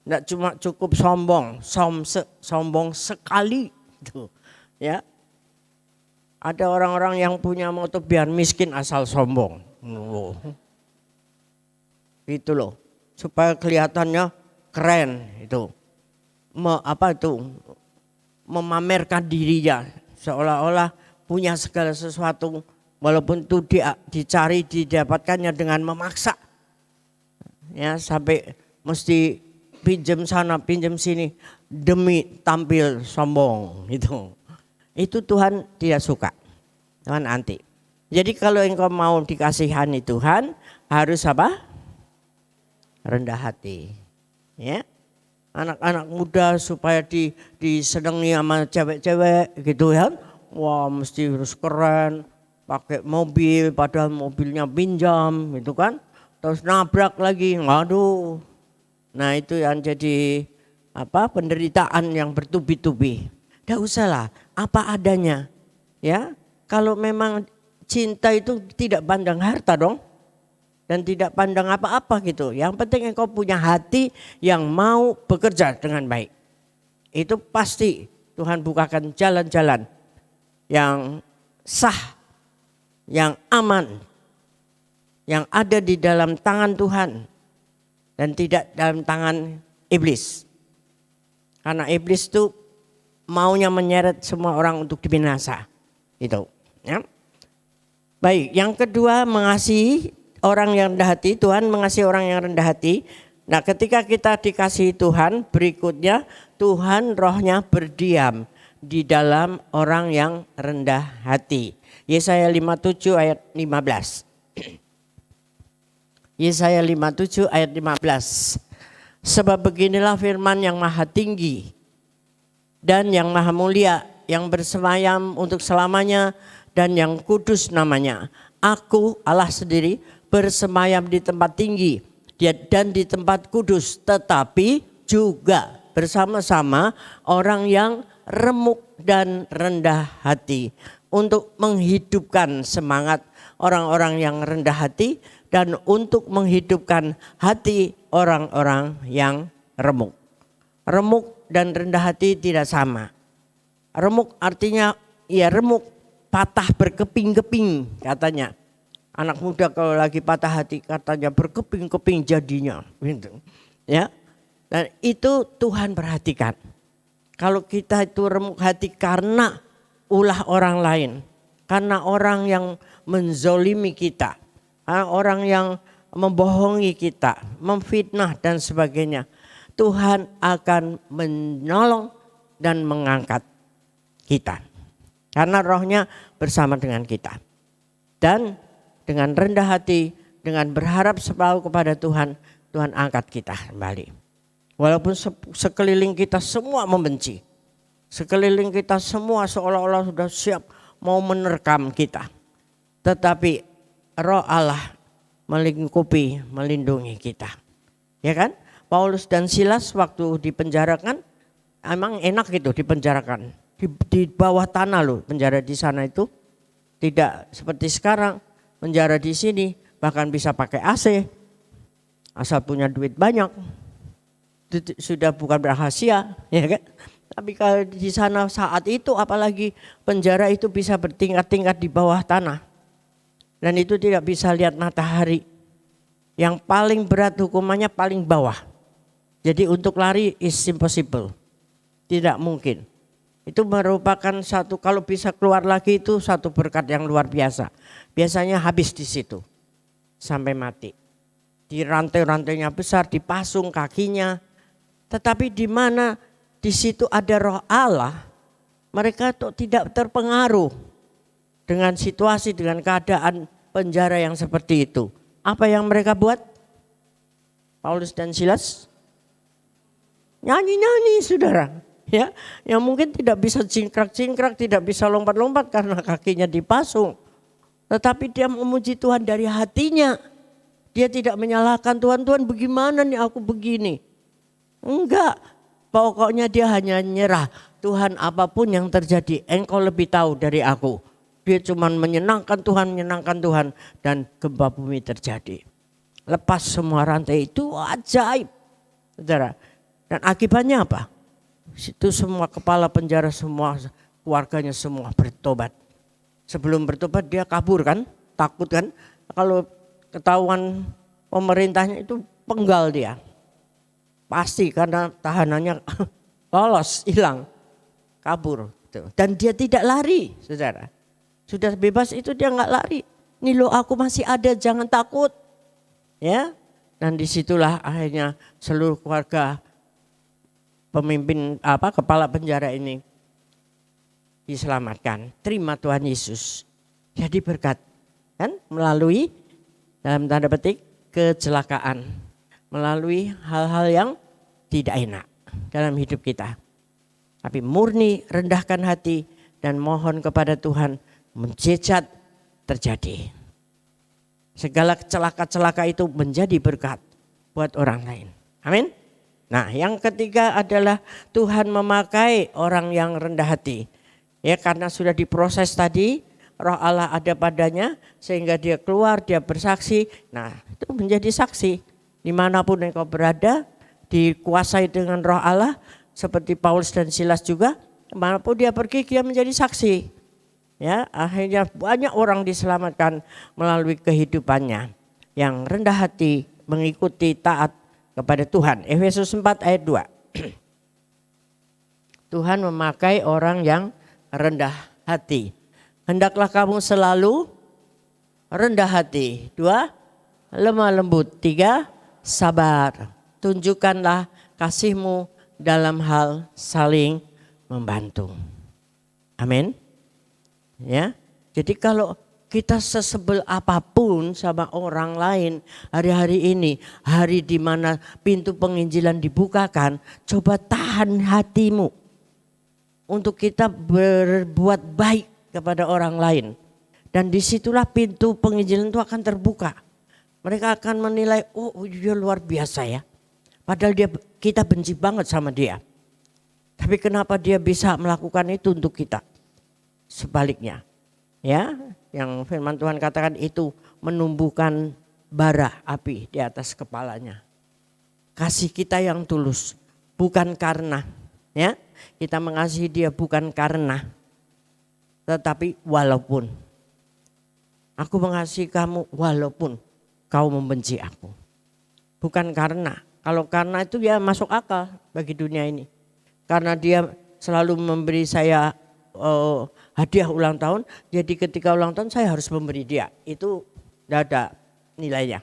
tidak cuma cukup sombong, somse, sombong sekali. Tuh, ya. Ada orang-orang yang punya moto biar miskin asal sombong. Itu loh, supaya kelihatannya keren itu. Memamerkan dirinya seolah-olah punya segala sesuatu, walaupun itu dicari didapatkannya dengan memaksa. Ya, sampai mesti pinjam sana, pinjam sini demi tampil sombong gitu. Itu Tuhan tidak suka. Tuhan anti. Jadi kalau engkau mau dikasihani Tuhan, harus apa? Rendah hati. Ya. Anak-anak muda supaya disenangi sama cewek-cewek gitu ya. Wah, mesti harus keren, pakai mobil padahal mobilnya pinjam gitu kan. Terus nabrak lagi. Waduh. Nah, itu yang jadi penderitaan yang bertubi-tubi. Tidak usahlah, apa adanya. Ya, kalau memang cinta itu tidak pandang harta dong. Dan tidak pandang apa-apa gitu. Yang penting engkau punya hati yang mau bekerja dengan baik. Itu pasti Tuhan bukakan jalan-jalan yang sah, yang aman, yang ada di dalam tangan Tuhan. Dan tidak dalam tangan iblis. Karena iblis itu maunya menyeret semua orang untuk dibinasa. Itu. Ya. Baik, yang kedua mengasihi orang yang rendah hati. Tuhan mengasihi orang yang rendah hati. Nah, ketika kita dikasihi Tuhan, berikutnya Tuhan rohnya berdiam di dalam orang yang rendah hati. Yesaya 57 ayat 15. Yesaya 57 ayat 15. Sebab beginilah firman yang maha tinggi dan yang maha mulia, yang bersemayam untuk selamanya dan yang kudus namanya. Aku Allah sendiri bersemayam di tempat tinggi dan di tempat kudus, tetapi juga bersama-sama orang yang remuk dan rendah hati, untuk menghidupkan semangat orang-orang yang rendah hati dan untuk menghidupkan hati orang-orang yang remuk. Remuk dan rendah hati tidak sama. Remuk artinya ya remuk, patah berkeping-keping katanya. Anak muda kalau lagi patah hati katanya berkeping-keping jadinya. Gitu. Ya. Dan itu Tuhan perhatikan. Kalau kita itu remuk hati karena ulah orang lain, karena orang yang menzolimi kita, orang yang membohongi kita, memfitnah dan sebagainya, Tuhan akan menolong dan mengangkat kita. Karena rohnya bersama dengan kita. Dan dengan rendah hati, dengan berharap selalu kepada Tuhan, Tuhan angkat kita kembali. Walaupun sekeliling kita semua membenci. Sekeliling kita semua seolah-olah sudah siap mau menerkam kita. Tetapi roh Allah melingkupi, melindungi kita. Ya kan? Paulus dan Silas waktu dipenjarakan, emang enak gitu dipenjarakan. Di bawah tanah loh penjara di sana itu. Tidak seperti sekarang penjara di sini bahkan bisa pakai AC. Asal punya duit banyak. Itu sudah bukan rahasia, ya kan? Tapi kalau di sana saat itu apalagi penjara itu bisa bertingkat-tingkat di bawah tanah. Dan itu tidak bisa lihat matahari. Yang paling berat hukumannya paling bawah. Jadi untuk lari is impossible. Tidak mungkin. Itu merupakan satu, kalau bisa keluar lagi itu satu berkat yang luar biasa. Biasanya habis di situ sampai mati. Di rantai-rantainya besar, dipasung kakinya. Tetapi di mana di situ ada roh Allah, mereka tuh tidak terpengaruh dengan situasi, dengan keadaan penjara yang seperti itu. Apa yang mereka buat? Paulus dan Silas nyanyi-nyanyi, saudara. Ya, yang mungkin tidak bisa cingkrak-cingkrak, tidak bisa lompat-lompat karena kakinya dipasung. Tetapi dia memuji Tuhan dari hatinya. Dia tidak menyalahkan Tuhan, Tuhan bagaimana nih aku begini. Enggak, pokoknya dia hanya nyerah. Tuhan apapun yang terjadi, engkau lebih tahu dari aku. Dia cuma menyenangkan Tuhan dan gempa bumi terjadi. Lepas semua rantai itu ajaib. Saudara, dan akibatnya apa? Itu semua kepala penjara semua, keluarganya semua bertobat. Sebelum bertobat dia kabur kan, takut kan. Kalau ketahuan pemerintahnya itu penggal dia. Pasti karena tahanannya lolos, hilang, kabur. Dan dia tidak lari, saudara. Sudah bebas itu dia nggak lari. Nih lo aku masih ada, jangan takut. Ya, dan disitulah akhirnya seluruh keluarga pemimpin kepala penjara ini diselamatkan. Terima Tuhan Yesus. Jadi berkat kan melalui dalam tanda petik kecelakaan. Melalui hal-hal yang tidak enak dalam hidup kita. Tapi murni rendahkan hati dan mohon kepada Tuhan, mujizat terjadi. Segala celaka-celaka itu menjadi berkat buat orang lain. Amin. Nah, yang ketiga adalah Tuhan memakai orang yang rendah hati. Ya, karena sudah diproses tadi, roh Allah ada padanya sehingga dia keluar, dia bersaksi. Nah, itu menjadi saksi. Dimanapun engkau berada, dikuasai dengan roh Allah, seperti Paulus dan Silas juga, dimanapun dia pergi dia menjadi saksi. Ya, akhirnya banyak orang diselamatkan melalui kehidupannya yang rendah hati, mengikuti taat kepada Tuhan. Efesus 4 ayat 2. Tuhan memakai orang yang rendah hati. Hendaklah kamu selalu rendah hati. 2, lemah lembut. 3, sabar. Tunjukkanlah kasihmu dalam hal saling membantu. Amin. Ya. Jadi kalau kita sesebel apapun sama orang lain, hari-hari ini, hari di mana pintu penginjilan dibukakan, coba tahan hatimu untuk kita berbuat baik kepada orang lain. Dan disitulah pintu penginjilan itu akan terbuka. Mereka akan menilai, oh dia luar biasa ya. Padahal kita benci banget sama dia. Tapi kenapa dia bisa melakukan itu untuk kita? Sebaliknya, ya, yang firman Tuhan katakan itu menumbuhkan bara api di atas kepalanya. Kasih kita yang tulus, bukan karena, ya, kita mengasihi dia bukan karena, tetapi walaupun. Aku mengasihi kamu walaupun kau membenci aku. Bukan karena. Kalau karena itu ya masuk akal bagi dunia ini. Karena dia selalu memberi saya hadiah ulang tahun. Jadi ketika ulang tahun saya harus memberi dia. Itu tidak ada nilainya.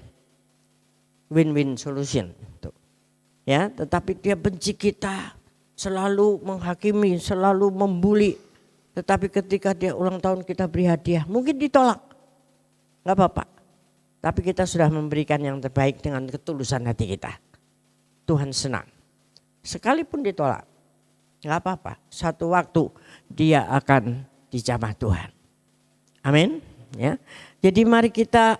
Win-win solution. Ya, tetapi dia benci kita. Selalu menghakimi, selalu membuli. Tetapi ketika dia ulang tahun kita beri hadiah. Mungkin ditolak. Gak apa-apa. Tapi kita sudah memberikan yang terbaik dengan ketulusan hati kita. Tuhan senang. Sekalipun ditolak, gak apa-apa. Satu waktu dia akan dijamah Tuhan. Amin. Ya. Jadi mari kita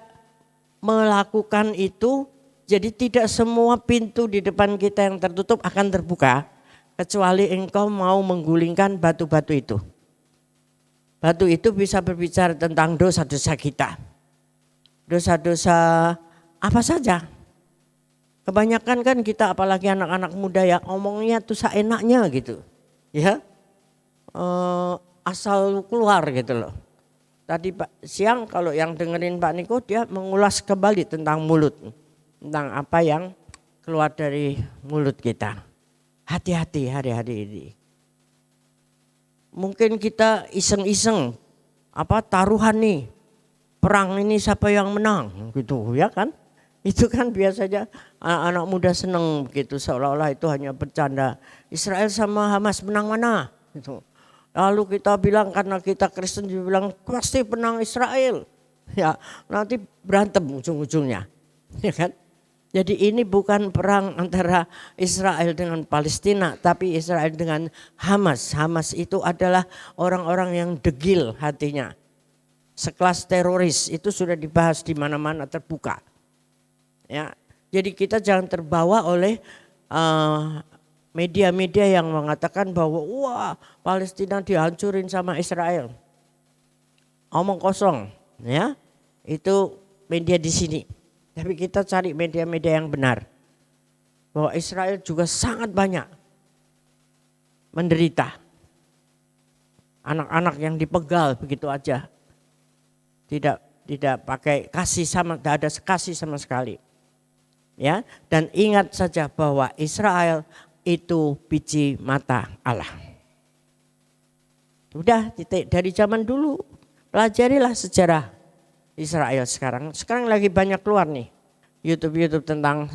melakukan itu. Jadi tidak semua pintu di depan kita yang tertutup akan terbuka. Kecuali engkau mau menggulingkan batu-batu itu. Batu itu bisa berbicara tentang dosa-dosa kita. Dosa-dosa apa saja. Kebanyakan kan kita apalagi anak-anak muda ya omongnya tuh seenaknya gitu. Ya, asal keluar gitu loh. Tadi siang kalau yang dengerin Pak Niko dia mengulas kembali tentang mulut. Tentang apa yang keluar dari mulut kita. Hati-hati hari-hari ini. Mungkin kita iseng-iseng taruhan nih. Perang ini siapa yang menang gitu ya kan. Itu kan biasanya anak-anak muda seneng gitu seolah-olah itu hanya bercanda. Israel sama Hamas menang mana gitu. Lalu kita bilang karena kita Kristen juga bilang pasti menang Israel. Ya nanti berantem ujung-ujungnya ya kan. Jadi ini bukan perang antara Israel dengan Palestina tapi Israel dengan Hamas. Hamas itu adalah orang-orang yang degil hatinya. Sekelas teroris itu sudah dibahas di mana-mana terbuka. Ya, jadi kita jangan terbawa oleh media-media yang mengatakan bahwa wah Palestina dihancurin sama Israel. Omong kosong, ya itu media di sini. Tapi kita cari media-media yang benar. Bahwa Israel juga sangat banyak menderita. Anak-anak yang dipegal begitu aja. Tidak pakai kasih tidak ada kasih sama sekali. Ya, dan ingat saja bahwa Israel itu biji mata Allah. Udah titik dari zaman dulu pelajarilah sejarah Israel sekarang. Sekarang lagi banyak keluar nih YouTube tentang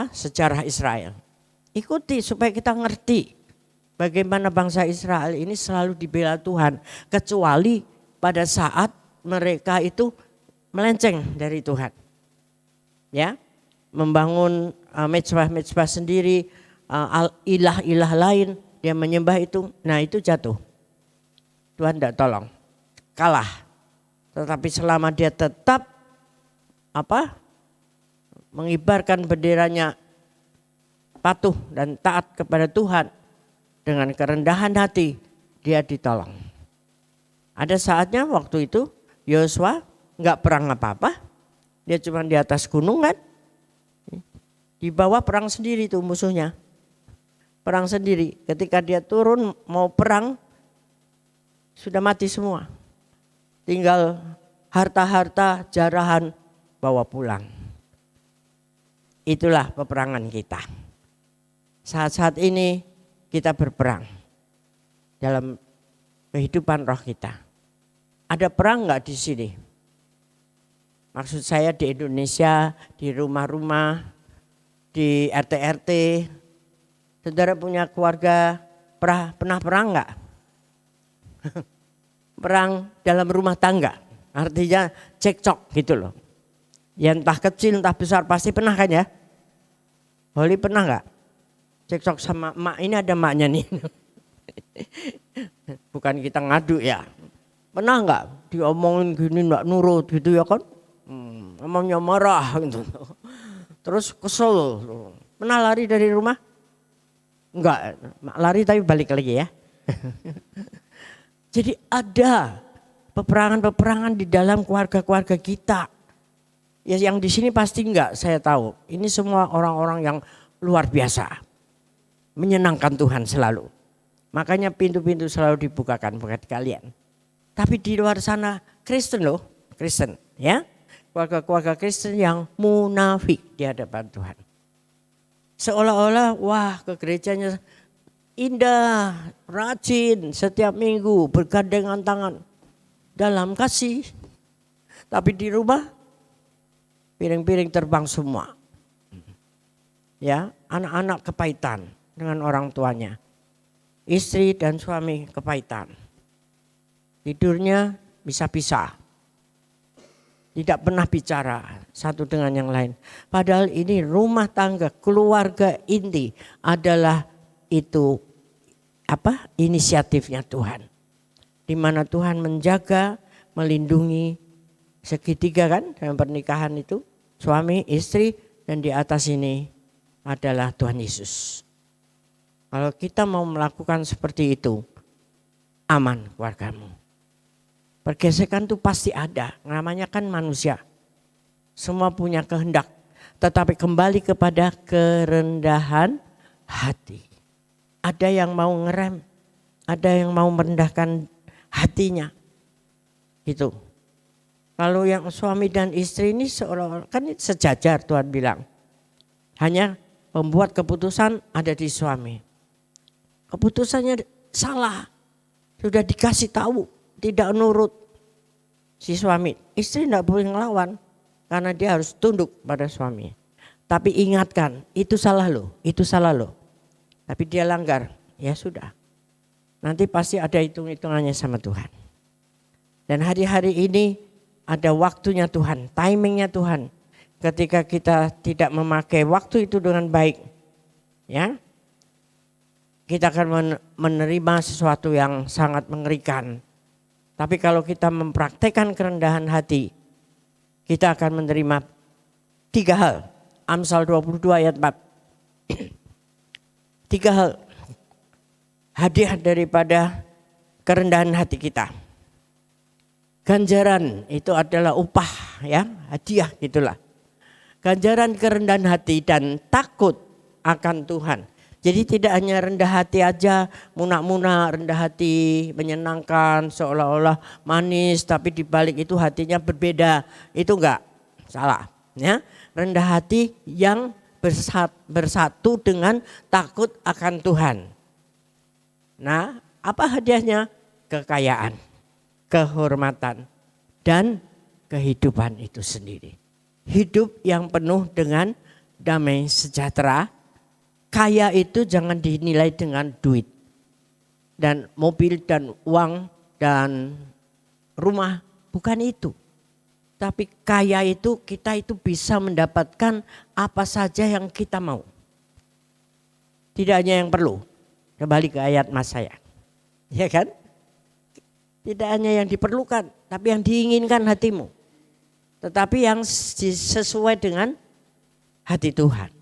sejarah Israel. Ikuti supaya kita ngerti bagaimana bangsa Israel ini selalu dibela Tuhan kecuali pada saat mereka itu melenceng dari Tuhan. Ya, membangun mezbah sendiri, ilah-ilah lain, dia menyembah itu. Nah, itu jatuh. Tuhan tidak tolong. Kalah. Tetapi selama dia tetap mengibarkan benderanya patuh dan taat kepada Tuhan dengan kerendahan hati, dia ditolong. Ada saatnya waktu itu Yosua nggak perang apa-apa, dia cuma di atas gunung kan, di bawah perang sendiri tuh musuhnya, perang sendiri. Ketika dia turun mau perang, sudah mati semua, tinggal harta-harta jarahan bawa pulang. Itulah peperangan kita. Saat-saat ini kita berperang dalam kehidupan roh kita. Ada perang enggak di sini? Maksud saya di Indonesia, di rumah-rumah, di RT-RT. Saudara punya keluarga pernah perang enggak? Perang dalam rumah tangga, artinya cekcok gitu loh. Ya entah kecil entah besar pasti pernah kan ya? Holly pernah nggak? Cekcok sama emak, ini ada emaknya nih. Bukan kita ngadu ya. Pernah nggak diomongin gini nggak nurut gitu ya kan? Emangnya marah gitu. Terus kesel. Pernah lari dari rumah? Enggak, lari tapi balik lagi ya. Jadi ada peperangan-peperangan di dalam keluarga-keluarga kita. Ya yang di sini pasti enggak, saya tahu. Ini semua orang-orang yang luar biasa. Menyenangkan Tuhan selalu. Makanya pintu-pintu selalu dibukakan buat kalian. Tapi di luar sana Kristen loh, Kristen ya. Keluarga-keluarga Kristen yang munafik di hadapan Tuhan. Seolah-olah wah ke gerejanya indah, rajin, setiap minggu bergandengan tangan dalam kasih. Tapi di rumah piring-piring terbang semua. Ya, anak-anak kepahitan dengan orang tuanya. Istri dan suami kepahitan. Tidurnya bisa pisah. Tidak pernah bicara satu dengan yang lain. Padahal ini rumah tangga, keluarga inti adalah itu inisiatifnya Tuhan. Di mana Tuhan menjaga, melindungi segitiga kan dalam pernikahan itu. Suami, istri, dan di atas ini adalah Tuhan Yesus. Kalau kita mau melakukan seperti itu, aman keluargamu. Pergesekan itu pasti ada, namanya kan manusia. Semua punya kehendak, tetapi kembali kepada kerendahan hati. Ada yang mau ngerem, ada yang mau merendahkan hatinya. Gitu. Kalau yang suami dan istri ini seolah-olah kan sejajar Tuhan bilang. Hanya membuat keputusan ada di suami. Keputusannya salah. Sudah dikasih tahu, tidak nurut si suami. Istri tidak boleh ngelawan karena dia harus tunduk pada suami. Tapi ingatkan, itu salah loh, itu salah loh. Tapi dia langgar, ya sudah. Nanti pasti ada hitung-hitungannya sama Tuhan. Dan hari-hari ini ada waktunya Tuhan, timingnya Tuhan. Ketika kita tidak memakai waktu itu dengan baik, ya, kita akan menerima sesuatu yang sangat mengerikan. Tapi kalau kita mempraktekkan kerendahan hati, kita akan menerima 3 hal. Amsal 22 ayat 4. 3 hal hadiah daripada kerendahan hati kita. Ganjaran itu adalah upah ya, hadiah gitulah. Ganjaran kerendahan hati dan takut akan Tuhan. Jadi tidak hanya rendah hati aja, munak-munak, rendah hati, menyenangkan, seolah-olah manis, tapi di balik itu hatinya berbeda. Itu enggak, salah. Ya, rendah hati yang bersatu dengan takut akan Tuhan. Nah, apa hadiahnya? Kekayaan, kehormatan, dan kehidupan itu sendiri. Hidup yang penuh dengan damai sejahtera. Kaya itu jangan dinilai dengan duit dan mobil dan uang dan rumah, bukan itu. Tapi kaya itu kita itu bisa mendapatkan apa saja yang kita mau. Tidak hanya yang perlu. Kembali ke ayat mas saya. Ya kan? Tidak hanya yang diperlukan, tapi yang diinginkan hatimu. Tetapi yang sesuai dengan hati Tuhan.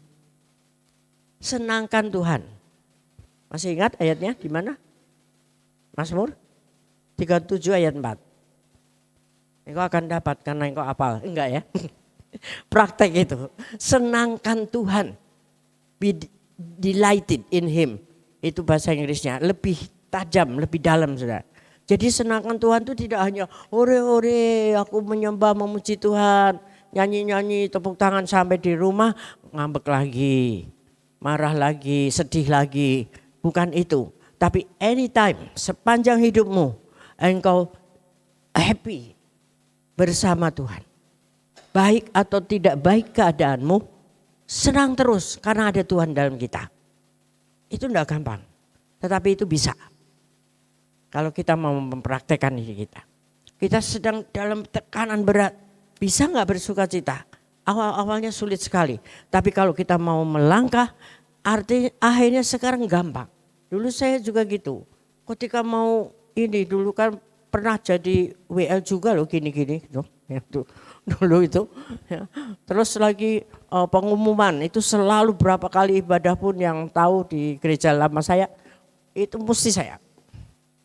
Senangkan Tuhan. Masih ingat ayatnya di mana? Mazmur 37 ayat 4. Engkau akan dapat karena engkau hafal. Enggak ya. Praktek itu. Senangkan Tuhan. Be delighted in him. Itu bahasa Inggrisnya. Lebih tajam, lebih dalam saudara. Jadi senangkan Tuhan itu tidak hanya ore-ore aku menyembah memuji Tuhan. Nyanyi-nyanyi tepuk tangan sampai di rumah ngambek lagi. Marah lagi, sedih lagi. Bukan itu. Tapi anytime sepanjang hidupmu engkau happy bersama Tuhan. Baik atau tidak baik keadaanmu, senang terus karena ada Tuhan dalam kita. Itu tidak gampang, tetapi itu bisa. Kalau kita mau mempraktekkan diri kita. Kita sedang dalam tekanan berat. Bisa nggak bersuka cita? Awal-awalnya sulit sekali. Tapi kalau kita mau melangkah, akhirnya sekarang gampang. Dulu saya juga gitu. Ketika mau ini, dulu kan pernah jadi WL juga loh gini-gini. Gitu. Ya, dulu itu. Ya. Terus lagi pengumuman, itu selalu berapa kali ibadah pun yang tahu di gereja lama saya, itu mesti saya.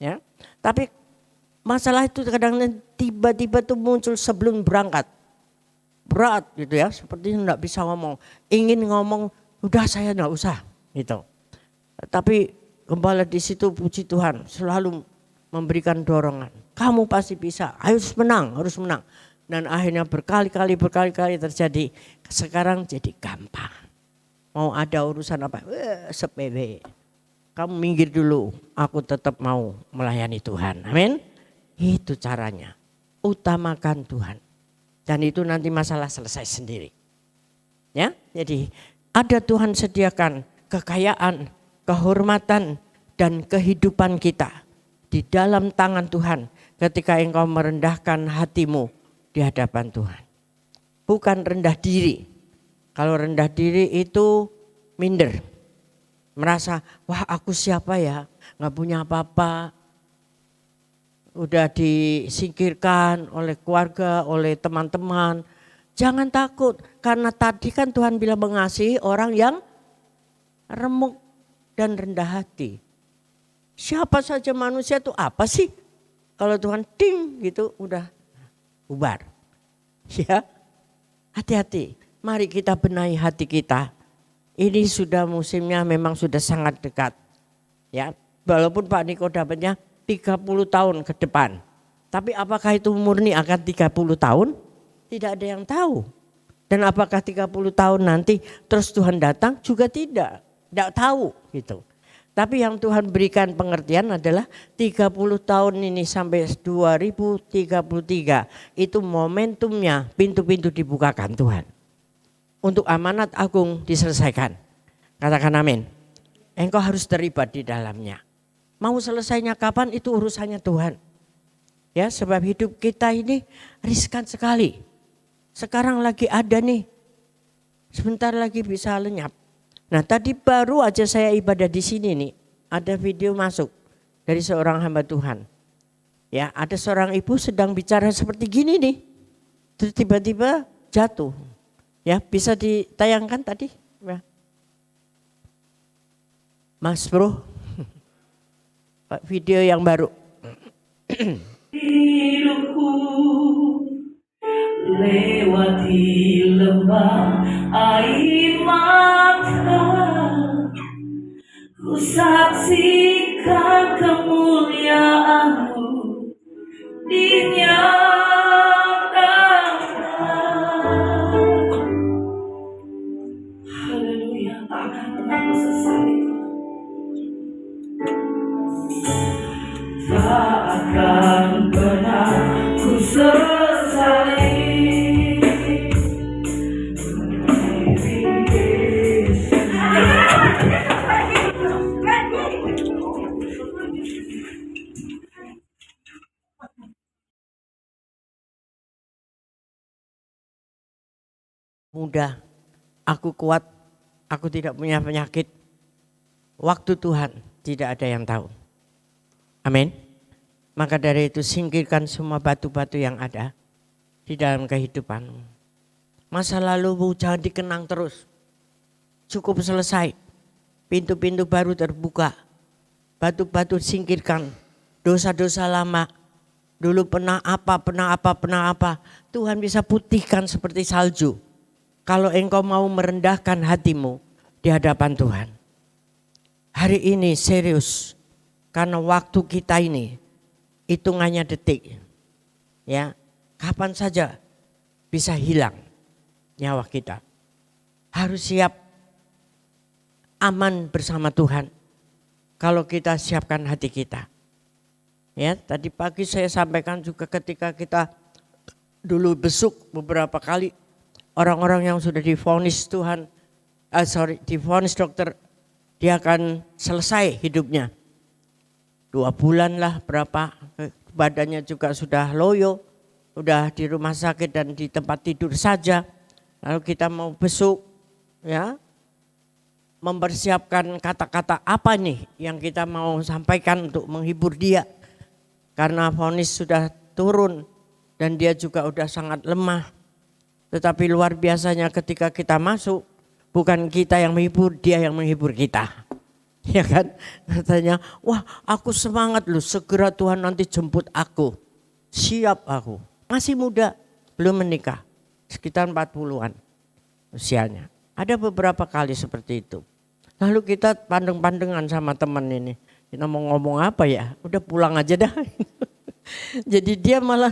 Ya. Tapi masalah itu kadang tiba-tiba tuh muncul sebelum berangkat. Berat gitu ya, seperti enggak bisa ngomong. Ingin ngomong, udah saya enggak usah gitu. Tapi gembala di situ puji Tuhan selalu memberikan dorongan. Kamu pasti bisa, harus menang. Dan akhirnya berkali-kali terjadi. Sekarang jadi gampang. Mau ada urusan apa, sepele. Kamu minggir dulu, aku tetap mau melayani Tuhan. Amin. Itu caranya. Utamakan Tuhan. Dan itu nanti masalah selesai sendiri. Ya, jadi ada Tuhan sediakan kekayaan, kehormatan dan kehidupan kita di dalam tangan Tuhan ketika engkau merendahkan hatimu di hadapan Tuhan. Bukan rendah diri. Kalau rendah diri itu minder. Merasa, wah aku siapa ya, gak punya apa-apa. Udah disingkirkan oleh keluarga, oleh teman-teman. Jangan takut, karena tadi kan Tuhan bilang mengasihi orang yang remuk dan rendah hati. Siapa saja manusia itu apa sih? Kalau Tuhan ting gitu udah bubar. Ya, hati-hati. Mari kita benahi hati kita. Ini sudah musimnya memang sudah sangat dekat. Ya, walaupun Pak Niko dapatnya 30 tahun ke depan. Tapi apakah itu murni akan 30 tahun? Tidak ada yang tahu. Dan apakah 30 tahun nanti terus Tuhan datang? Juga tidak tahu gitu. Tapi yang Tuhan berikan pengertian adalah 30 tahun ini sampai 2033 itu momentumnya, pintu-pintu dibukakan Tuhan. Untuk amanat agung diselesaikan. Katakan amin. Engkau harus terlibat di dalamnya. Mau selesainya kapan itu urusannya Tuhan. Ya, sebab hidup kita ini riskan sekali. Sekarang lagi ada nih. Sebentar lagi bisa lenyap. Nah, tadi baru aja saya ibadah di sini nih. Ada video masuk dari seorang hamba Tuhan. Ya, ada seorang ibu sedang bicara seperti gini nih. Terus tiba-tiba jatuh. Ya, bisa ditayangkan tadi? Ya. Mas Bro, video yang baru. Hidupku lewati lembah air mata, ku saksikan kemuliaan-Mu dinyatakan. Haleluya, tak akan pernah ku sesali. Tak akan pernah ku sesali. Mudah, aku kuat, aku tidak punya penyakit. Waktu Tuhan tidak ada yang tahu. Amin. Maka dari itu singkirkan semua batu-batu yang ada di dalam kehidupanmu. Masa lalumu jangan dikenang terus. Cukup selesai. Pintu-pintu baru terbuka. Batu-batu singkirkan. Dosa-dosa lama. Dulu pernah apa. Tuhan bisa putihkan seperti salju. Kalau engkau mau merendahkan hatimu di hadapan Tuhan. Hari ini serius. Karena waktu kita ini hitungannya detik. Ya, kapan saja bisa hilang nyawa kita. Harus siap aman bersama Tuhan. Kalau kita siapkan hati kita. Ya, tadi pagi saya sampaikan juga ketika kita dulu besuk beberapa kali orang-orang yang sudah divonis Tuhan, divonis dokter, dia akan selesai hidupnya. 2 bulan lah berapa, badannya juga sudah loyo, udah di rumah sakit dan di tempat tidur saja. Lalu kita mau besuk, ya, mempersiapkan kata-kata apa nih yang kita mau sampaikan untuk menghibur dia. Karena vonis sudah turun dan dia juga udah sangat lemah. Tetapi luar biasanya ketika kita masuk, bukan kita yang menghibur, dia yang menghibur kita. Ya kan? Katanya, wah aku semangat loh, segera Tuhan nanti jemput aku. Siap aku. Masih muda, belum menikah. Sekitar 40-an usianya. Ada beberapa kali seperti itu. Lalu kita pandeng-pandengan sama teman ini. Kita mau ngomong apa ya? Udah pulang aja dah. Jadi dia malah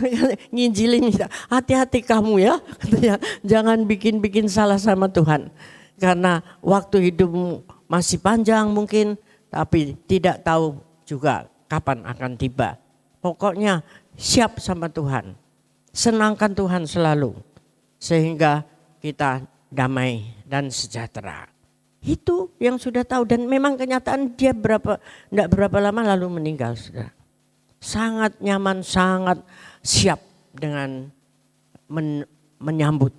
nginjilin kita. Hati-hati kamu ya. Katanya, jangan bikin-bikin salah sama Tuhan. Karena waktu hidupmu masih panjang mungkin, tapi tidak tahu juga kapan akan tiba. Pokoknya siap sama Tuhan. Senangkan Tuhan selalu. Sehingga kita damai dan sejahtera. Itu yang sudah tahu. Dan memang kenyataan dia tidak berapa lama lalu meninggal. Saudara. Sangat nyaman, sangat siap dengan menyambut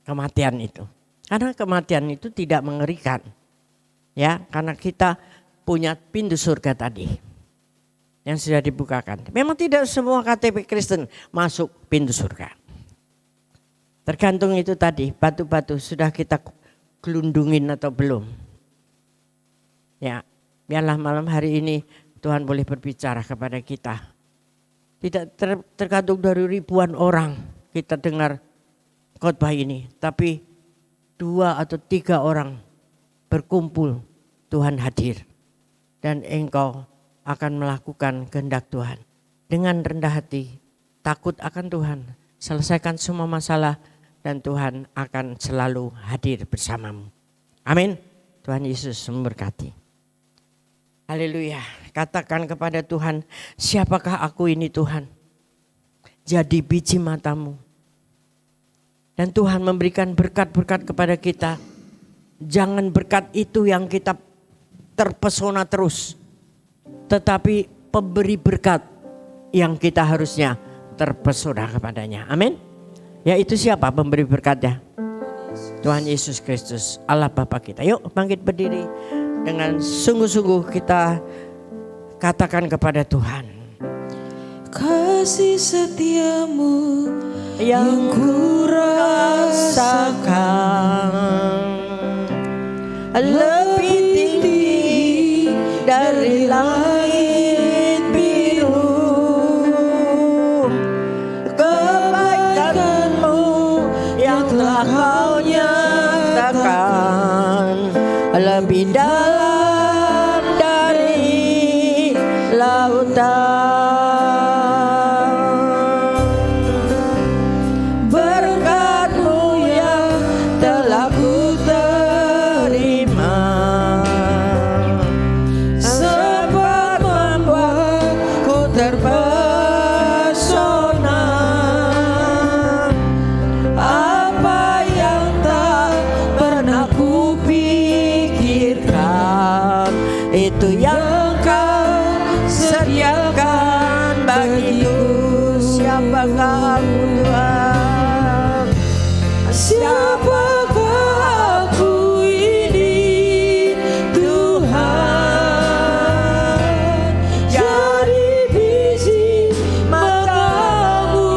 kematian itu. Karena kematian itu tidak mengerikan. Ya, karena kita punya pintu surga tadi yang sudah dibukakan. Memang tidak semua KTP Kristen masuk pintu surga. Tergantung itu tadi, batu-batu sudah kita gelundungin atau belum. Ya, biarlah malam hari ini Tuhan boleh berbicara kepada kita. Tidak tergantung dari ribuan orang kita dengar khotbah ini, tapi 2 atau 3 orang berkumpul, Tuhan hadir. Dan engkau akan melakukan kehendak Tuhan. Dengan rendah hati, takut akan Tuhan. Selesaikan semua masalah dan Tuhan akan selalu hadir bersamamu. Amin. Tuhan Yesus memberkati. Haleluya. Katakan kepada Tuhan, siapakah aku ini Tuhan? Jadi biji matamu. Dan Tuhan memberikan berkat-berkat kepada kita. Jangan berkat itu yang kita terpesona terus. Tetapi pemberi berkat yang kita harusnya terpesona kepadanya. Amin. Yaitu siapa pemberi berkatnya? Tuhan Yesus Kristus, Allah Bapa kita. Yuk bangkit berdiri. Dengan sungguh-sungguh kita katakan kepada Tuhan. Kasih setiamu Yang ku rasakan lebih tinggi dari langit biru. Kebaikanmu yang telah kau nyatakan lebih dalam dari lautan. Itu yang kau sediakan bagiku. Siapakah aku Tuhan? Siapakah aku ini Tuhan? Jadi biji matamu.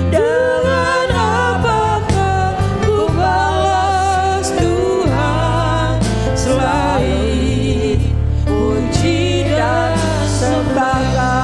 Dengan apakah ku balas selain puji dan sembah.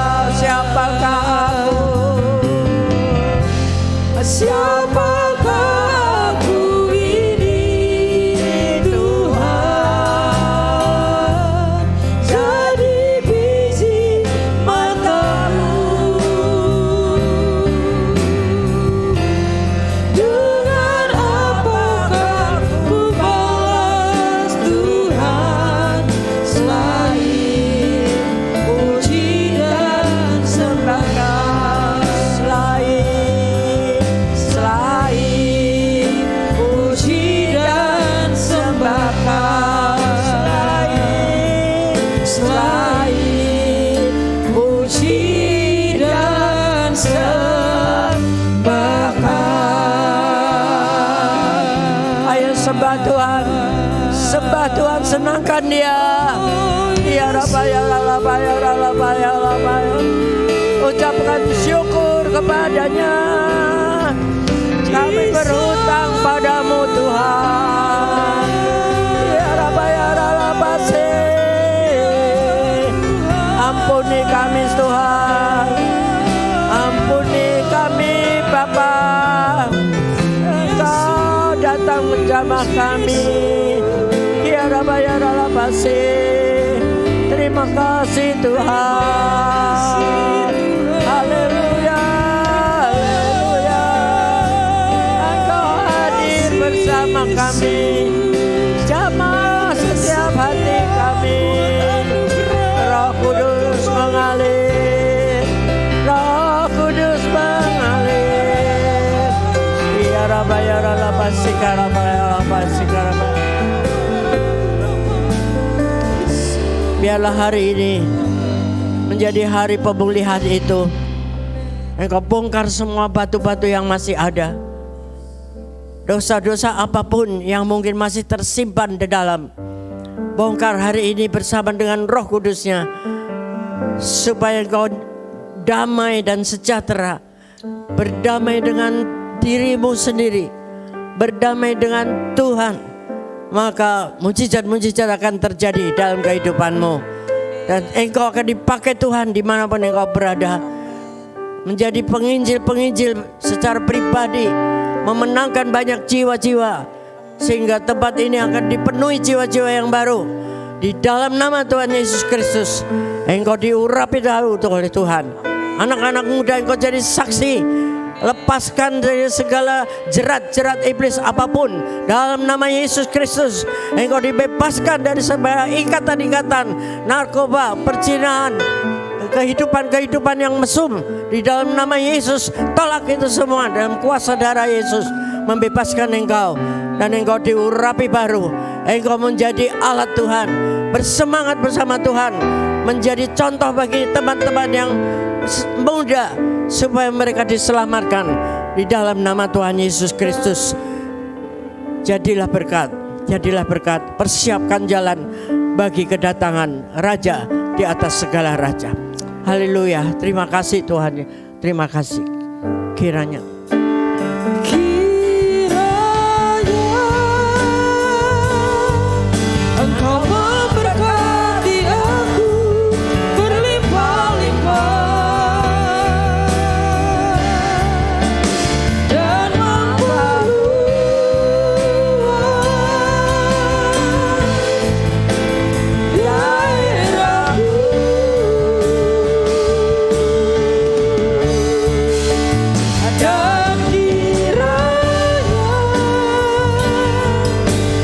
selain puji dan sembahkan. Ayo sembah Tuhan, sembah Tuhan, senangkan Dia. Ya Rabaya Rabaya Rabaya Rabaya. Ucapkan syukur kepadanya. Kami berhutang padamu Tuhan. Ya Rabaya Rabase. Ampuni kami Tuhan. Ampuni kami Bapa. Engkau datang menjamah kami. Ya Rabaya Rabase. Terima kasih Tuhan. Haleluya, haleluya. Engkau hadir bersama kami, jamah setiap hati kami. Roh Kudus mengalir, Roh Kudus mengalir. Ya Rabbi ya Rabbi Sikarabaya. Biarlah hari ini menjadi hari pemulihan itu. Engkau bongkar semua batu-batu yang masih ada. Dosa-dosa apapun yang mungkin masih tersimpan di dalam. Bongkar hari ini bersama dengan Roh Kudus-Nya. Supaya engkau damai dan sejahtera. Berdamai dengan dirimu sendiri. Berdamai dengan Tuhan. Maka mujizat-mujizat akan terjadi dalam kehidupanmu. Dan engkau akan dipakai Tuhan dimanapun engkau berada. Menjadi penginjil-penginjil secara pribadi. Memenangkan banyak jiwa-jiwa. Sehingga tempat ini akan dipenuhi jiwa-jiwa yang baru. Di dalam nama Tuhan Yesus Kristus. Engkau diurapi dahulu oleh Tuhan. Anak-anak muda engkau jadi saksi. Lepaskan dari segala jerat-jerat iblis apapun dalam nama Yesus Kristus. Engkau dibebaskan dari segala ikatan-ikatan narkoba, perzinahan, kehidupan-kehidupan yang mesum. Di dalam nama Yesus, tolak itu semua dalam kuasa darah Yesus. Membebaskan engkau. Dan engkau diurapi baru. Engkau menjadi alat Tuhan. Bersemangat bersama Tuhan. Menjadi contoh bagi teman-teman yang muda. Supaya mereka diselamatkan di dalam nama Tuhan Yesus Kristus. Jadilah berkat, jadilah berkat. Persiapkan jalan bagi kedatangan Raja di atas segala raja. Haleluya. Terima kasih Tuhan. Terima kasih. Kiranya Engkau memberkati aku berlimpah-limpah dan memperluas daerahku. Dan kiranya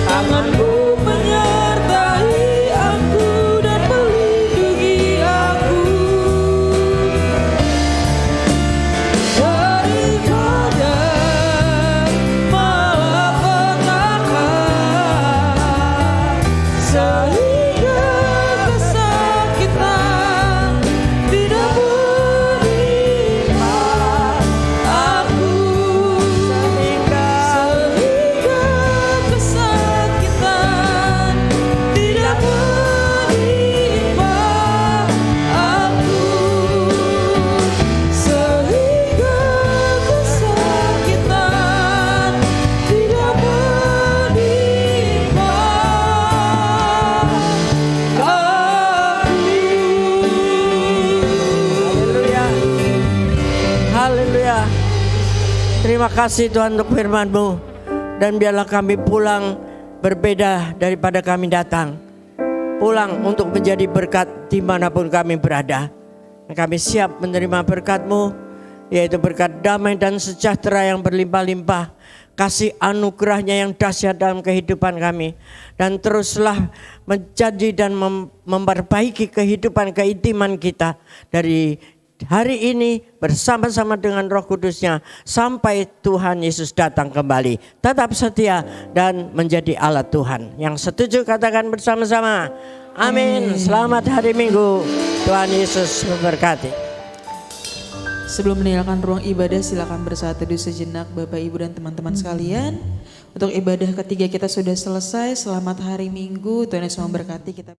tanganmu menyertai aku dan melindungi aku daripada malapetaka, sehingga kesakitan tidak menimpa aku, sehingga kesakitan tidak menimpa aku, sehingga kesakitan tidak menimpa Haleluya. Haleluya. Terima kasih Tuhan untuk firman-Mu. Dan biarlah kami pulang berbeda daripada kami datang. Pulang untuk menjadi berkat dimanapun kami berada. Kami siap menerima berkat-Mu, yaitu berkat damai dan sejahtera yang berlimpah-limpah. Kasih anugerahnya yang dahsyat dalam kehidupan kami. Dan teruslah menjadi dan memperbaiki kehidupan keintiman kita. Dari hari ini bersama-sama dengan Roh Kudus-Nya. Sampai Tuhan Yesus datang kembali. Tetap setia dan menjadi alat Tuhan. Yang setuju katakan bersama-sama. Amin. Selamat hari Minggu. Tuhan Yesus memberkati. Sebelum meninggalkan ruang ibadah, silakan bersaat teduh sejenak Bapak Ibu dan teman-teman sekalian. Untuk ibadah ketiga kita sudah selesai. Selamat hari Minggu. Tuhan Yesus memberkati kita.